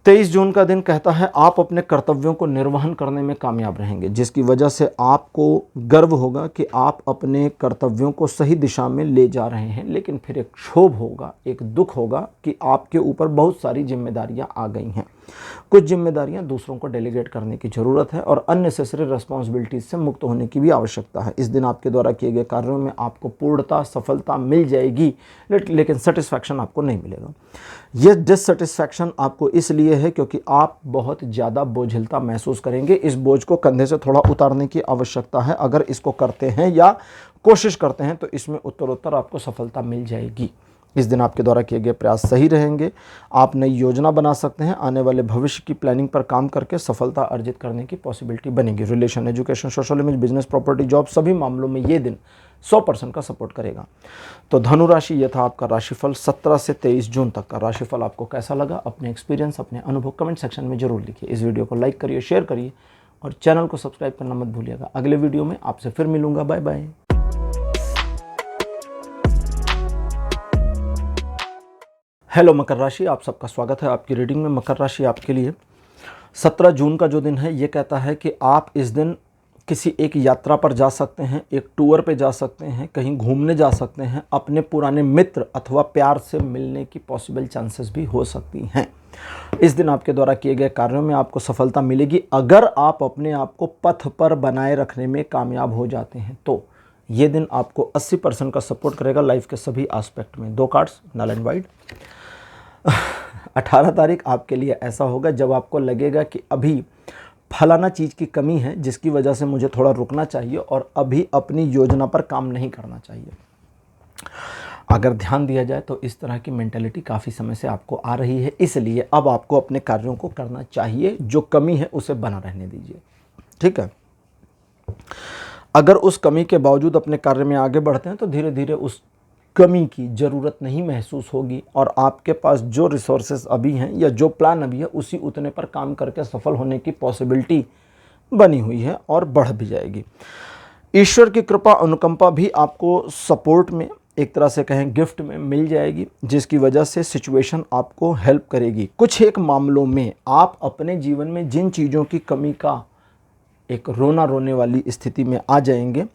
23 जून का दिन कहता है आप अपने कर्तव्यों को निर्वहन करने में कामयाब रहेंगे, जिसकी वजह से आपको गर्व होगा कि आप अपने कर्तव्यों को सही दिशा में ले जा रहे हैं। लेकिन फिर एक क्षोभ होगा, एक दुख होगा कि आपके ऊपर बहुत सारी जिम्मेदारियां आ गई हैं। कुछ जिम्मेदारियां दूसरों को डेलीगेट करने की ज़रूरत है और अननेसेसरी रिस्पॉन्सिबिलिटीज से मुक्त होने की भी आवश्यकता है। इस दिन आपके द्वारा किए गए कार्यों में आपको पूर्णता सफलता मिल जाएगी, लेकिन सेटिस्फैक्शन आपको नहीं मिलेगा। ये डिससेटिस्फैक्शन आपको इसलिए है क्योंकि आप बहुत ज़्यादा बोझिलता महसूस करेंगे। इस बोझ को कंधे से थोड़ा उतारने की आवश्यकता है। अगर इसको करते हैं या कोशिश करते हैं तो इसमें उत्तरोत्तर आपको सफलता मिल जाएगी। इस दिन आपके द्वारा किए गए प्रयास सही रहेंगे। आप नई योजना बना सकते हैं, आने वाले भविष्य की प्लानिंग पर काम करके सफलता अर्जित करने की पॉसिबिलिटी बनेगी। Relation, education, social image, business, property, job, सभी मामलों में ये दिन 100% का सपोर्ट करेगा। तो धनु राशि, ये था आपका राशिफल 17 से 23 जून तक का राशिफल। आपको कैसा लगा? अपने एक्सपीरियंस, अपने अनुभव कमेंट सेक्शन में जरूर लिखिए। इस वीडियो को लाइक करिए, शेयर करिए और चैनल को सब्सक्राइब करना मत भूलिएगा। अगले वीडियो में आपसे फिर मिलूंगा। Bye bye. हेलो मकर राशि, आप सबका स्वागत है आपकी रीडिंग में। मकर राशि आपके लिए 17 जून का जो दिन है ये कहता है कि आप इस दिन किसी एक यात्रा पर जा सकते हैं, एक टूर पे जा सकते हैं, कहीं घूमने जा सकते हैं। अपने पुराने मित्र अथवा प्यार से मिलने की पॉसिबल चांसेस भी हो सकती हैं। इस दिन आपके द्वारा किए गए कार्यों में आपको सफलता मिलेगी अगर आप अपने आप को पथ पर बनाए रखने में कामयाब हो जाते हैं। तो ये दिन आपको 80% का सपोर्ट करेगा लाइफ के सभी एस्पेक्ट में। 2 कार्ड्स नल एंड वाइड। 18 तारीख आपके लिए ऐसा होगा जब आपको लगेगा कि अभी फलाना चीज़ की कमी है जिसकी वजह से मुझे थोड़ा रुकना चाहिए और अभी अपनी योजना पर काम नहीं करना चाहिए। अगर ध्यान दिया जाए तो इस तरह की मेंटालिटी काफ़ी समय से आपको आ रही है, इसलिए अब आपको अपने कार्यों को करना चाहिए। जो कमी है उसे बना रहने दीजिए, ठीक है। अगर उस कमी के बावजूद अपने कार्य में आगे बढ़ते हैं तो धीरे धीरे उस कमी की ज़रूरत नहीं महसूस होगी और आपके पास जो रिसोर्सेज अभी हैं या जो प्लान अभी है उसी उतने पर काम करके सफल होने की पॉसिबिलिटी बनी हुई है और बढ़ भी जाएगी। ईश्वर की कृपा अनुकंपा भी आपको सपोर्ट में, एक तरह से कहें गिफ्ट में मिल जाएगी, जिसकी वजह से सिचुएशन आपको हेल्प करेगी। कुछ एक मामलों में आप अपने जीवन में जिन चीज़ों की कमी का एक रोना रोने वाली स्थिति में आ जाएंगे,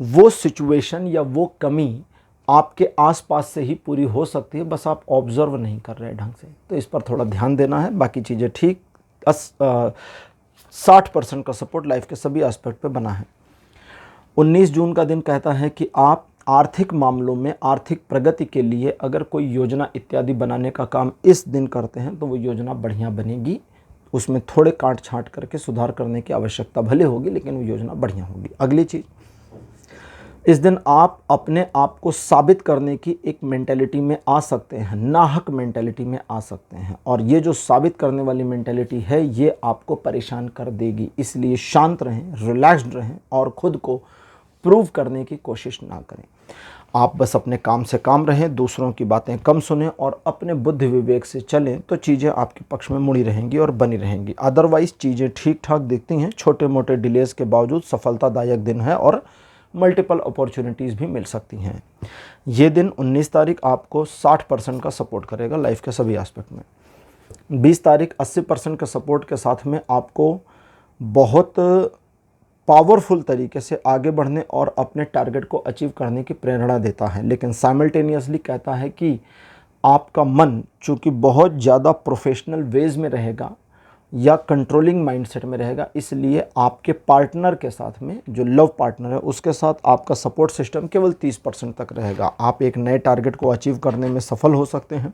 वो सिचुएशन या वो कमी आपके आसपास से ही पूरी हो सकती है, बस आप ऑब्जर्व नहीं कर रहे ढंग से। तो इस पर थोड़ा ध्यान देना है, बाकी चीज़ें ठीक। 60% का सपोर्ट लाइफ के सभी एस्पेक्ट पे बना है। 19 जून का दिन कहता है कि आप आर्थिक मामलों में आर्थिक प्रगति के लिए अगर कोई योजना इत्यादि बनाने का काम इस दिन करते हैं तो वो योजना बढ़िया बनेगी। उसमें थोड़े काट छांट करके सुधार करने की आवश्यकता भले होगी, लेकिन वो योजना बढ़िया होगी। अगली चीज़, इस दिन आप अपने आप को साबित करने की एक मेंटालिटी में आ सकते हैं, नाहक मेंटालिटी में आ सकते हैं, और ये जो साबित करने वाली मेंटालिटी है ये आपको परेशान कर देगी। इसलिए शांत रहें, रिलैक्स्ड रहें और खुद को प्रूव करने की कोशिश ना करें। आप बस अपने काम से काम रहें, दूसरों की बातें कम सुनें और अपने बुद्धि विवेक से चलें तो चीज़ें आपके पक्ष में मुड़ी रहेंगी और बनी रहेंगी। अदरवाइज़ चीज़ें ठीक ठाक दिखती हैं। छोटे मोटे डिलेज़ के बावजूद सफलतादायक दिन है और मल्टीपल अपॉर्चुनिटीज़ भी मिल सकती हैं। ये दिन 19 तारीख आपको 60% का सपोर्ट करेगा लाइफ के सभी एस्पेक्ट में। 20 तारीख 80% के सपोर्ट के साथ में आपको बहुत पावरफुल तरीके से आगे बढ़ने और अपने टारगेट को अचीव करने की प्रेरणा देता है, लेकिन साइमल्टेनियसली कहता है कि आपका मन चूँकि बहुत ज़्यादा प्रोफेशनल वेज में रहेगा या कंट्रोलिंग माइंडसेट में रहेगा, इसलिए आपके पार्टनर के साथ में, जो लव पार्टनर है उसके साथ आपका सपोर्ट सिस्टम केवल 30% तक रहेगा। आप एक नए टारगेट को अचीव करने में सफल हो सकते हैं,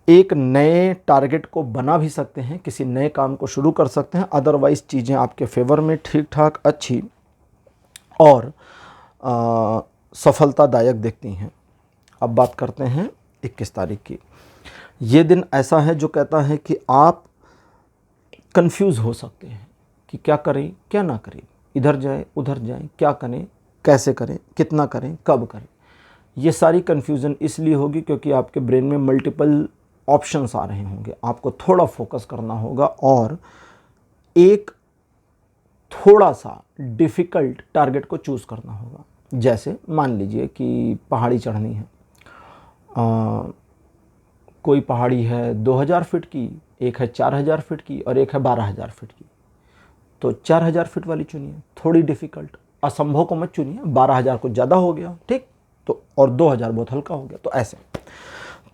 एक नए टारगेट को बना भी सकते हैं, किसी नए काम को शुरू कर सकते हैं। अदरवाइज़ चीज़ें आपके फेवर में ठीक ठाक, अच्छी और सफलतादायक दिखती हैं। अब बात करते हैं 21 तारीख की। ये दिन ऐसा है जो कहता है कि आप कंफ्यूज हो सकते हैं कि क्या करें क्या ना करें, इधर जाए उधर जाए, क्या करें कैसे करें, कितना करें कब करें। ये सारी कन्फ्यूज़न इसलिए होगी क्योंकि आपके ब्रेन में मल्टीपल ऑप्शंस आ रहे होंगे। आपको थोड़ा फोकस करना होगा और एक थोड़ा सा डिफ़िकल्ट टारगेट को चूज़ करना होगा। जैसे मान लीजिए कि पहाड़ी चढ़नी है, कोई पहाड़ी है 2000 फीट की, एक है 4000 फीट की और एक है 12000 फीट की। तो 4000 फीट वाली चुनिए, थोड़ी डिफ़िकल्ट, असंभव को मत चुनिए। 12000 कुछ ज़्यादा हो गया, ठीक, तो और 2000 बहुत हल्का हो गया। तो ऐसे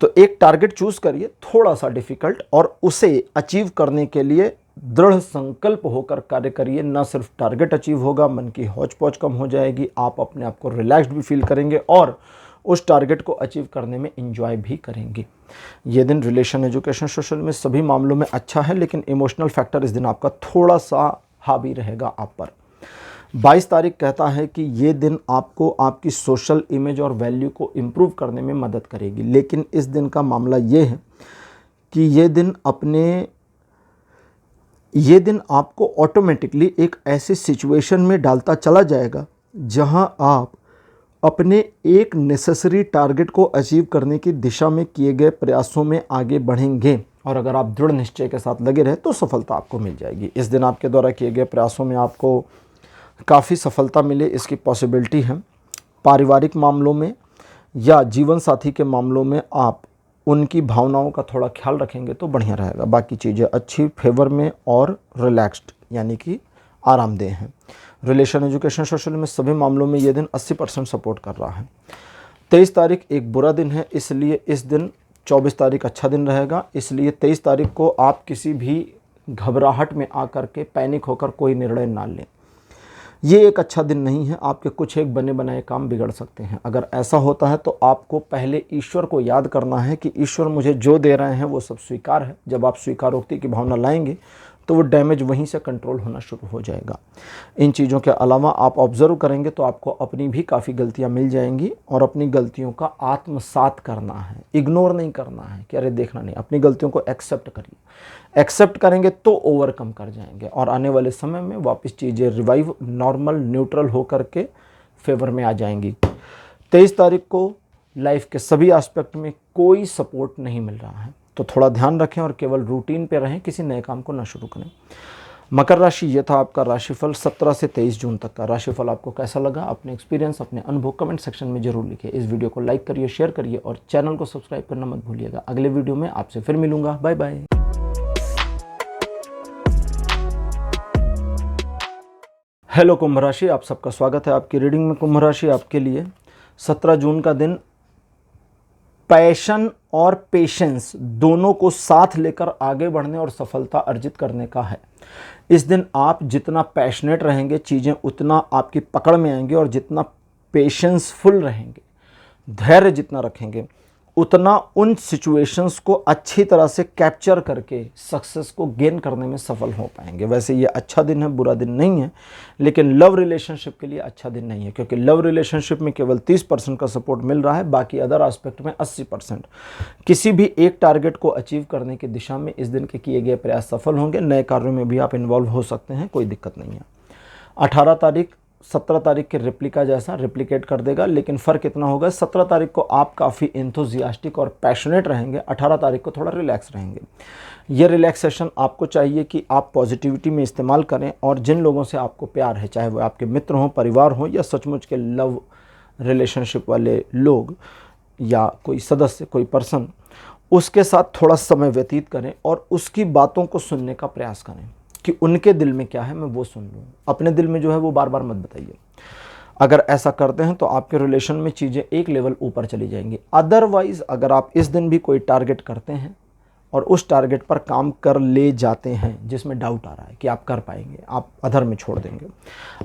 तो एक टारगेट चूज़ करिए थोड़ा सा डिफ़िकल्ट और उसे अचीव करने के लिए दृढ़ संकल्प होकर कार्य करिए। न सिर्फ टारगेट अचीव होगा, मन की हौच पौच कम हो जाएगी, आप अपने आप को रिलैक्स्ड भी फील करेंगे और उस टारगेट को अचीव करने में एंजॉय भी करेंगे। ये दिन रिलेशन, एजुकेशन, सोशल में सभी मामलों में अच्छा है, लेकिन इमोशनल फैक्टर इस दिन आपका थोड़ा सा हावी रहेगा आप पर। 22 तारीख कहता है कि ये दिन आपको आपकी सोशल इमेज और वैल्यू को इम्प्रूव करने में मदद करेगी। लेकिन इस दिन का मामला ये है कि ये दिन आपको ऑटोमेटिकली एक ऐसी सिचुएशन में डालता चला जाएगा जहां आप अपने एक नेसेसरी टारगेट को अचीव करने की दिशा में किए गए प्रयासों में आगे बढ़ेंगे। और अगर आप दृढ़ निश्चय के साथ लगे रहे तो सफलता आपको मिल जाएगी। इस दिन आपके द्वारा किए गए प्रयासों में आपको काफ़ी सफलता मिले, इसकी पॉसिबिलिटी है। पारिवारिक मामलों में या जीवन साथी के मामलों में आप उनकी भावनाओं का थोड़ा ख्याल रखेंगे तो बढ़िया रहेगा। बाकी चीज़ें अच्छी, फेवर में और रिलैक्स्ड यानी कि आरामदेह हैं। रिलेशन, एजुकेशन, सोशल में सभी मामलों में ये दिन 80% सपोर्ट कर रहा है। 23 तारीख एक बुरा दिन है, इसलिए इस दिन 24 तारीख अच्छा दिन रहेगा। इसलिए 23 तारीख को आप किसी भी घबराहट में आकर के पैनिक होकर कोई निर्णय ना लें। ये एक अच्छा दिन नहीं है, आपके कुछ एक बने बनाए काम बिगड़ सकते हैं। अगर ऐसा होता है तो आपको पहले ईश्वर को याद करना है कि ईश्वर मुझे जो दे रहे हैं वो सब स्वीकार है। जब आप स्वीकारोक्ति की भावना लाएंगे तो वो डैमेज वहीं से कंट्रोल होना शुरू हो जाएगा। इन चीज़ों के अलावा आप ऑब्ज़र्व करेंगे तो आपको अपनी भी काफ़ी गलतियां मिल जाएंगी और अपनी गलतियों का आत्मसात करना है, इग्नोर नहीं करना है कि अरे देखना नहीं। अपनी गलतियों को एक्सेप्ट करिए। एक्सेप्ट करेंगे तो ओवरकम कर जाएंगे और आने वाले समय में वापस चीज़ें रिवाइव, नॉर्मल, न्यूट्रल होकर के फेवर में आ जाएंगी। 23 तारीख को लाइफ के सभी एस्पेक्ट में कोई सपोर्ट नहीं मिल रहा है, तो थोड़ा ध्यान रखें और केवल रूटीन पे रहें, किसी नए काम को ना शुरू करें। मकर राशि, ये था आपका राशिफल 17 से 23 जून तक का। राशिफल आपको कैसा लगा, अपने एक्सपीरियंस, अपने अनुभव कमेंट सेक्शन में जरूर लिखिए। इस वीडियो को लाइक करिए, शेयर करिए और चैनल को सब्सक्राइब करना मत भूलिएगा। अगले वीडियो में आपसे फिर मिलूंगा। Bye bye. हेलो कुंभ राशि, आप सबका स्वागत है आपकी रीडिंग में। कुंभ राशि आपके लिए 17 जून का दिन पैशन और पेशेंस दोनों को साथ लेकर आगे बढ़ने और सफलता अर्जित करने का है। इस दिन आप जितना पैशनेट रहेंगे, चीज़ें उतना आपकी पकड़ में आएंगी और जितना पेशेंसफुल रहेंगे, धैर्य जितना रखेंगे, उतना उन सिचुएशंस को अच्छी तरह से कैप्चर करके सक्सेस को गेन करने में सफल हो पाएंगे। वैसे ये अच्छा दिन है, बुरा दिन नहीं है, लेकिन लव रिलेशनशिप के लिए अच्छा दिन नहीं है, क्योंकि लव रिलेशनशिप में केवल 30% का सपोर्ट मिल रहा है, बाकी अदर एस्पेक्ट में 80%। किसी भी एक टारगेट को अचीव करने की दिशा में इस दिन के किए गए प्रयास सफल होंगे। नए कार्यों में भी आप इन्वॉल्व हो सकते हैं, कोई दिक्कत नहीं है। 18 तारीख 17 तारीख के रेप्लिका जैसा रेप्लिकेट कर देगा, लेकिन फ़र्क इतना होगा 17 तारीख को आप काफ़ी एंथुजियास्टिक और पैशनेट रहेंगे, 18 तारीख को थोड़ा रिलैक्स रहेंगे। ये रिलैक्सेशन आपको चाहिए कि आप पॉजिटिविटी में इस्तेमाल करें और जिन लोगों से आपको प्यार है, चाहे वो आपके मित्र हों, परिवार हों या सचमुच के लव रिलेशनशिप वाले लोग या कोई सदस्य, कोई पर्सन, उसके साथ थोड़ा समय व्यतीत करें और उसकी बातों को सुनने का प्रयास करें कि उनके दिल में क्या है, मैं वो सुन लूँ। अपने दिल में जो है वो बार बार मत बताइए। अगर ऐसा करते हैं तो आपके रिलेशन में चीज़ें एक लेवल ऊपर चली जाएंगी। अदरवाइज़ अगर आप इस दिन भी कोई टारगेट करते हैं और उस टारगेट पर काम कर ले जाते हैं जिसमें डाउट आ रहा है कि आप कर पाएंगे, आप अधर में छोड़ देंगे।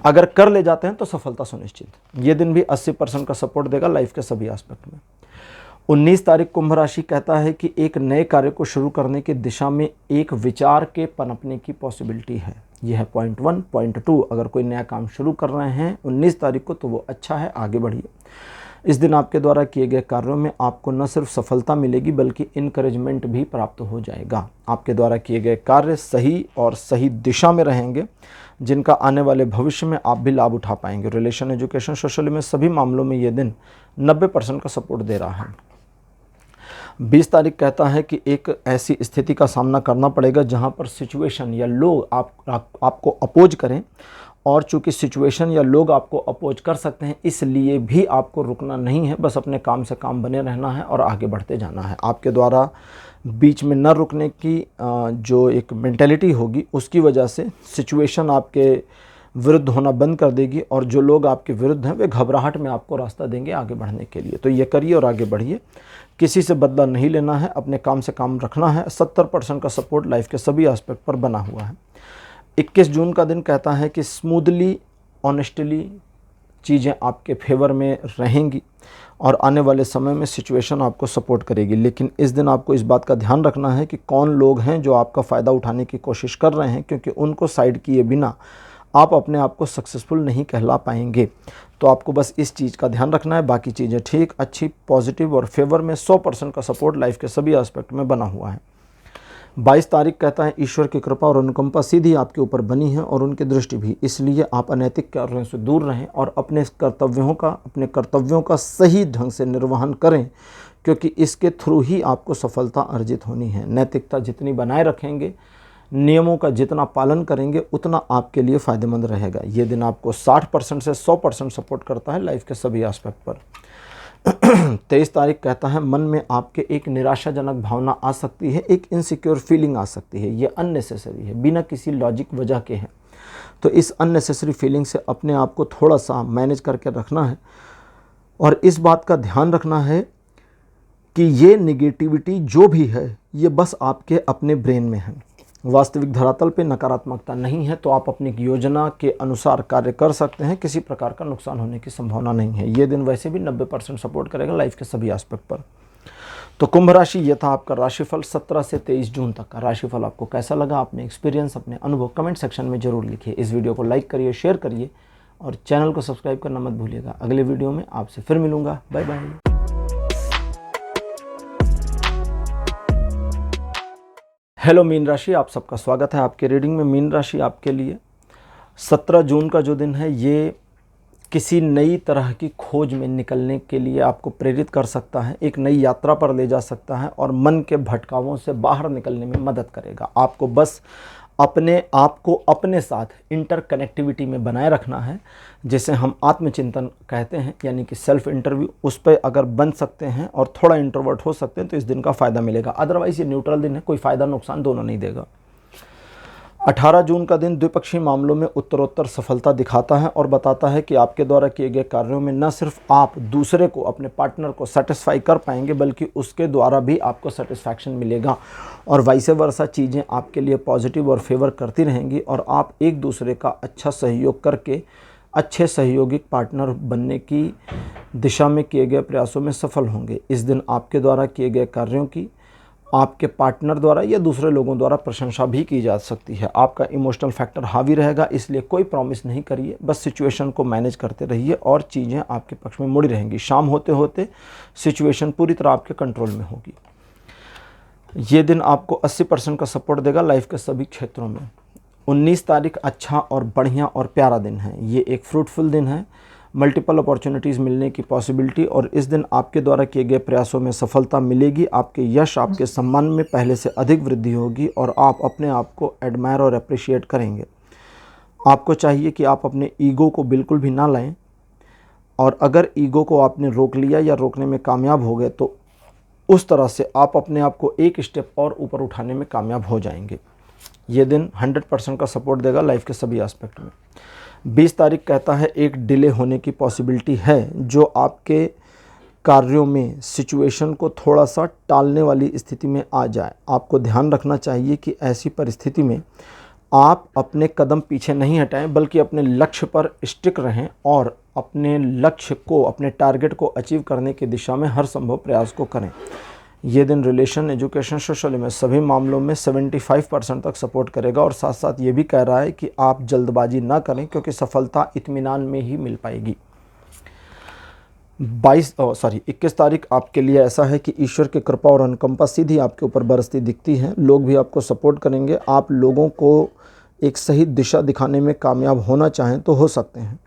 अगर कर ले जाते हैं तो सफलता सुनिश्चित। ये दिन भी 80% का सपोर्ट देगा लाइफ के सभी एस्पेक्ट में। 19 तारीख कुंभ राशि कहता है कि एक नए कार्य को शुरू करने की दिशा में एक विचार के पनपने की पॉसिबिलिटी है। यह है पॉइंट 1। पॉइंट 2, अगर कोई नया काम शुरू कर रहे हैं 19 तारीख को तो वो अच्छा है, आगे बढ़िए। इस दिन आपके द्वारा किए गए कार्यों में आपको न सिर्फ सफलता मिलेगी बल्कि इनकरेजमेंट भी प्राप्त हो जाएगा। आपके द्वारा किए गए कार्य सही और सही दिशा में रहेंगे, जिनका आने वाले भविष्य में आप भी लाभ उठा पाएंगे। रिलेशन, एजुकेशन, सोशल में सभी मामलों में ये दिन 90% का सपोर्ट दे रहा है। 20 तारीख कहता है कि एक ऐसी स्थिति का सामना करना पड़ेगा जहां पर सिचुएशन या लोग आपको अपोज करें, और चूंकि सिचुएशन या लोग आपको अपोज कर सकते हैं इसलिए भी आपको रुकना नहीं है, बस अपने काम से काम बने रहना है और आगे बढ़ते जाना है। आपके द्वारा बीच में न रुकने की जो एक मेंटेलिटी होगी उसकी वजह से सिचुएशन आपके विरुद्ध होना बंद कर देगी, और जो लोग आपके विरुद्ध हैं वे घबराहट में आपको रास्ता देंगे आगे बढ़ने के लिए। तो ये करिए और आगे बढ़िए। किसी से बदला नहीं लेना है, अपने काम से काम रखना है। 70% का सपोर्ट लाइफ के सभी एस्पेक्ट पर बना हुआ है। 21 जून का दिन कहता है कि स्मूथली, ऑनेस्टली चीज़ें आपके फेवर में रहेंगी और आने वाले समय में सिचुएशन आपको सपोर्ट करेगी। लेकिन इस दिन आपको इस बात का ध्यान रखना है कि कौन लोग हैं जो आपका फ़ायदा उठाने की कोशिश कर रहे हैं, क्योंकि उनको साइड किए बिना आप अपने आप को सक्सेसफुल नहीं कहला पाएंगे। तो आपको बस इस चीज़ का ध्यान रखना है। बाकी चीज़ें ठीक, अच्छी, पॉजिटिव और फेवर में 100% का सपोर्ट लाइफ के सभी एस्पेक्ट में बना हुआ है। 22 तारीख कहता है ईश्वर की कृपा और अनुकंपा सीधी आपके ऊपर बनी है और उनकी दृष्टि भी, इसलिए आप अनैतिक कार्यों से दूर रहें और अपने कर्तव्यों का सही ढंग से निर्वहन करें, क्योंकि इसके थ्रू ही आपको सफलता अर्जित होनी है। नैतिकता जितनी बनाए रखेंगे, नियमों का जितना पालन करेंगे, उतना आपके लिए फ़ायदेमंद रहेगा। ये दिन आपको 60% से 100% सपोर्ट करता है लाइफ के सभी एस्पेक्ट पर। 23 तारीख कहता है मन में आपके एक निराशाजनक भावना आ सकती है, एक इनसिक्योर फीलिंग आ सकती है। ये अननेसेसरी है, बिना किसी लॉजिक वजह के है। तो इस अननेसेसरी फीलिंग से अपने आप को थोड़ा सा मैनेज करके रखना है, और इस बात का ध्यान रखना है कि ये निगेटिविटी जो भी है ये बस आपके अपने ब्रेन में है। वास्तविक धरातल पे नकारात्मकता नहीं है, तो आप अपनी योजना के अनुसार कार्य कर सकते हैं। किसी प्रकार का नुकसान होने की संभावना नहीं है। ये दिन वैसे भी 90% सपोर्ट करेगा लाइफ के सभी एस्पेक्ट पर। तो कुंभ राशि, ये था आपका राशिफल 17 से 23 जून तक का। राशिफल आपको कैसा लगा, अपने एक्सपीरियंस, अपने अनुभव कमेंट सेक्शन में जरूर लिखिए। इस वीडियो को लाइक करिए, शेयर करिए और चैनल को सब्सक्राइब करना मत भूलिएगा। अगले वीडियो में आपसे फिर मिलूंगा। Bye bye. हेलो मीन राशि, आप सबका स्वागत है आपके रीडिंग में। मीन राशि आपके लिए 17 जून का जो दिन है ये किसी नई तरह की खोज में निकलने के लिए आपको प्रेरित कर सकता है, एक नई यात्रा पर ले जा सकता है और मन के भटकावों से बाहर निकलने में मदद करेगा। आपको बस अपने आप को अपने साथ इंटरकनेक्टिविटी में बनाए रखना है, जिसे हम आत्मचिंतन कहते हैं, यानी कि सेल्फ इंटरव्यू। उस पर अगर बन सकते हैं और थोड़ा इंट्रोवर्ट हो सकते हैं तो इस दिन का फ़ायदा मिलेगा। अदरवाइज़ ये न्यूट्रल दिन है, कोई फ़ायदा नुकसान दोनों नहीं देगा। 18 जून का दिन द्विपक्षीय मामलों में उत्तरोत्तर सफलता दिखाता है और बताता है कि आपके द्वारा किए गए कार्यों में न सिर्फ आप दूसरे को, अपने पार्टनर को सेटिस्फाई कर पाएंगे, बल्कि उसके द्वारा भी आपको सेटिस्फैक्शन मिलेगा और वाइस वर्सा चीज़ें आपके लिए पॉजिटिव और फेवर करती रहेंगी और आप एक दूसरे का अच्छा सहयोग करके अच्छे सहयोगिक पार्टनर बनने की दिशा में किए गए प्रयासों में सफल होंगे। इस दिन आपके द्वारा किए गए कार्यों की आपके पार्टनर द्वारा या दूसरे लोगों द्वारा प्रशंसा भी की जा सकती है। आपका इमोशनल फैक्टर हावी रहेगा, इसलिए कोई प्रॉमिस नहीं करिए, बस सिचुएशन को मैनेज करते रहिए और चीज़ें आपके पक्ष में मुड़ी रहेंगी। शाम होते होते सिचुएशन पूरी तरह आपके कंट्रोल में होगी। ये दिन आपको 80% का सपोर्ट देगा लाइफ के सभी क्षेत्रों में। 19 तारीख अच्छा और बढ़िया और प्यारा दिन है। ये एक फ्रूटफुल दिन है, मल्टीपल अपॉर्चुनिटीज़ मिलने की पॉसिबिलिटी, और इस दिन आपके द्वारा किए गए प्रयासों में सफलता मिलेगी। आपके यश, आपके सम्मान में पहले से अधिक वृद्धि होगी और आप अपने आप को एडमायर और अप्रिशिएट करेंगे। आपको चाहिए कि आप अपने ईगो को बिल्कुल भी ना लाएं, और अगर ईगो को आपने रोक लिया या रोकने में कामयाब हो गए तो उस तरह से आप अपने आप को एक स्टेप और ऊपर उठाने में कामयाब हो जाएंगे। ये दिन 100% का सपोर्ट देगा लाइफ के सभी एस्पेक्ट में। 20 तारीख कहता है एक डिले होने की पॉसिबिलिटी है, जो आपके कार्यों में सिचुएशन को थोड़ा सा टालने वाली स्थिति में आ जाए। आपको ध्यान रखना चाहिए कि ऐसी परिस्थिति में आप अपने कदम पीछे नहीं हटाएं, बल्कि अपने लक्ष्य पर स्टिक रहें और अपने लक्ष्य को, अपने टारगेट को अचीव करने की दिशा में हर संभव प्रयास को करें। ये दिन रिलेशन, एजुकेशन, सोशल में सभी मामलों में 75% तक सपोर्ट करेगा और साथ साथ ये भी कह रहा है कि आप जल्दबाजी ना करें, क्योंकि सफलता इत्मीनान में ही मिल पाएगी। 21 तारीख आपके लिए ऐसा है कि ईश्वर की कृपा और अनुकंपा सीधी आपके ऊपर बरसती दिखती है। लोग भी आपको सपोर्ट करेंगे। आप लोगों को एक सही दिशा दिखाने में कामयाब होना चाहें तो हो सकते हैं।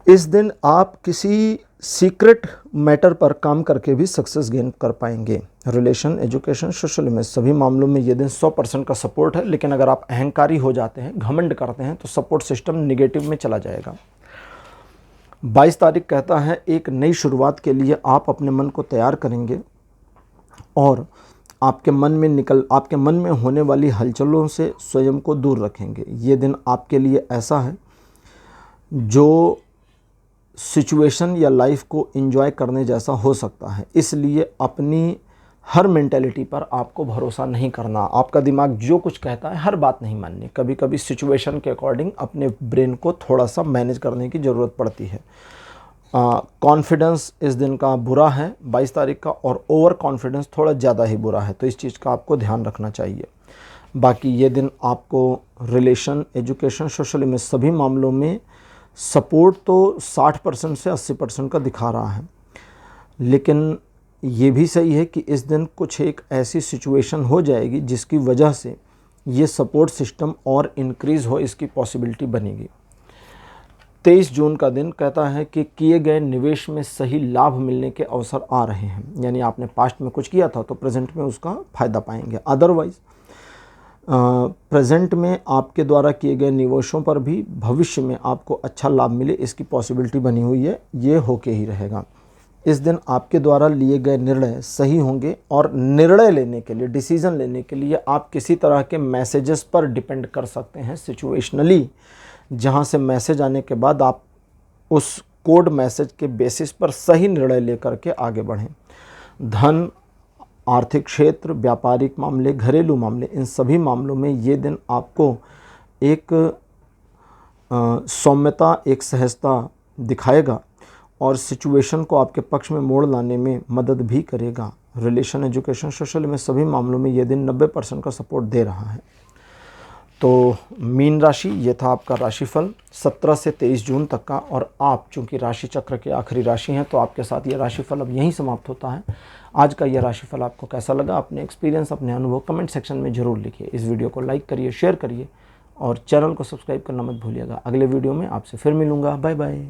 इस दिन आप किसी सीक्रेट मैटर पर काम करके भी सक्सेस गेन कर पाएंगे। रिलेशन, एजुकेशन, सोशल में सभी मामलों में ये दिन 100% का सपोर्ट है, लेकिन अगर आप अहंकारी हो जाते हैं, घमंड करते हैं, तो सपोर्ट सिस्टम निगेटिव में चला जाएगा। 22 तारीख कहता है एक नई शुरुआत के लिए आप अपने मन को तैयार करेंगे और आपके मन में होने वाली हलचलों से स्वयं को दूर रखेंगे। ये दिन आपके लिए ऐसा है जो सिचुएशन या लाइफ को एंजॉय करने जैसा हो सकता है, इसलिए अपनी हर मेंटेलिटी पर आपको भरोसा नहीं करना। आपका दिमाग जो कुछ कहता है हर बात नहीं माननी। कभी कभी सिचुएशन के अकॉर्डिंग अपने ब्रेन को थोड़ा सा मैनेज करने की ज़रूरत पड़ती है। कॉन्फिडेंस इस दिन का बुरा है 22 तारीख का, और ओवर कॉन्फिडेंस थोड़ा ज़्यादा ही बुरा है, तो इस चीज़ का आपको ध्यान रखना चाहिए। बाकी ये दिन आपको रिलेशन, एजुकेशन, सोशल में सभी मामलों में सपोर्ट तो 60% से 80% का दिखा रहा है, लेकिन ये भी सही है कि इस दिन कुछ एक ऐसी सिचुएशन हो जाएगी जिसकी वजह से ये सपोर्ट सिस्टम और इंक्रीज़ हो, इसकी पॉसिबिलिटी बनेगी। 23 जून का दिन कहता है कि किए गए निवेश में सही लाभ मिलने के अवसर आ रहे हैं, यानी आपने पास्ट में कुछ किया था तो प्रेजेंट में उसका फ़ायदा पाएंगे। अदरवाइज़ प्रेजेंट में आपके द्वारा किए गए निवेशों पर भी भविष्य में आपको अच्छा लाभ मिले, इसकी पॉसिबिलिटी बनी हुई है, ये होके ही रहेगा। इस दिन आपके द्वारा लिए गए निर्णय सही होंगे और निर्णय लेने के लिए, डिसीज़न लेने के लिए आप किसी तरह के मैसेजेस पर डिपेंड कर सकते हैं सिचुएशनली, जहां से मैसेज आने के बाद आप उस कोड मैसेज के बेसिस पर सही निर्णय लेकर के आगे बढ़ें। धन, आर्थिक क्षेत्र, व्यापारिक मामले, घरेलू मामले, इन सभी मामलों में ये दिन आपको एक सौम्यता, एक सहजता दिखाएगा और सिचुएशन को आपके पक्ष में मोड़ लाने में मदद भी करेगा। रिलेशन, एजुकेशन, सोशल में सभी मामलों में ये दिन 90% का सपोर्ट दे रहा है। तो मीन राशि, ये था आपका राशिफल 17 से 23 जून तक का, और आप चूंकि राशि चक्र के आखिरी राशि हैं तो आपके साथ ये राशिफल अब यहीं समाप्त होता है। आज का ये राशिफल आपको कैसा लगा, अपने एक्सपीरियंस, अपने अनुभव कमेंट सेक्शन में ज़रूर लिखिए। इस वीडियो को लाइक करिए, शेयर करिए और चैनल को सब्सक्राइब करना मत भूलिएगा। अगले वीडियो में आपसे फिर मिलूँगा। Bye bye.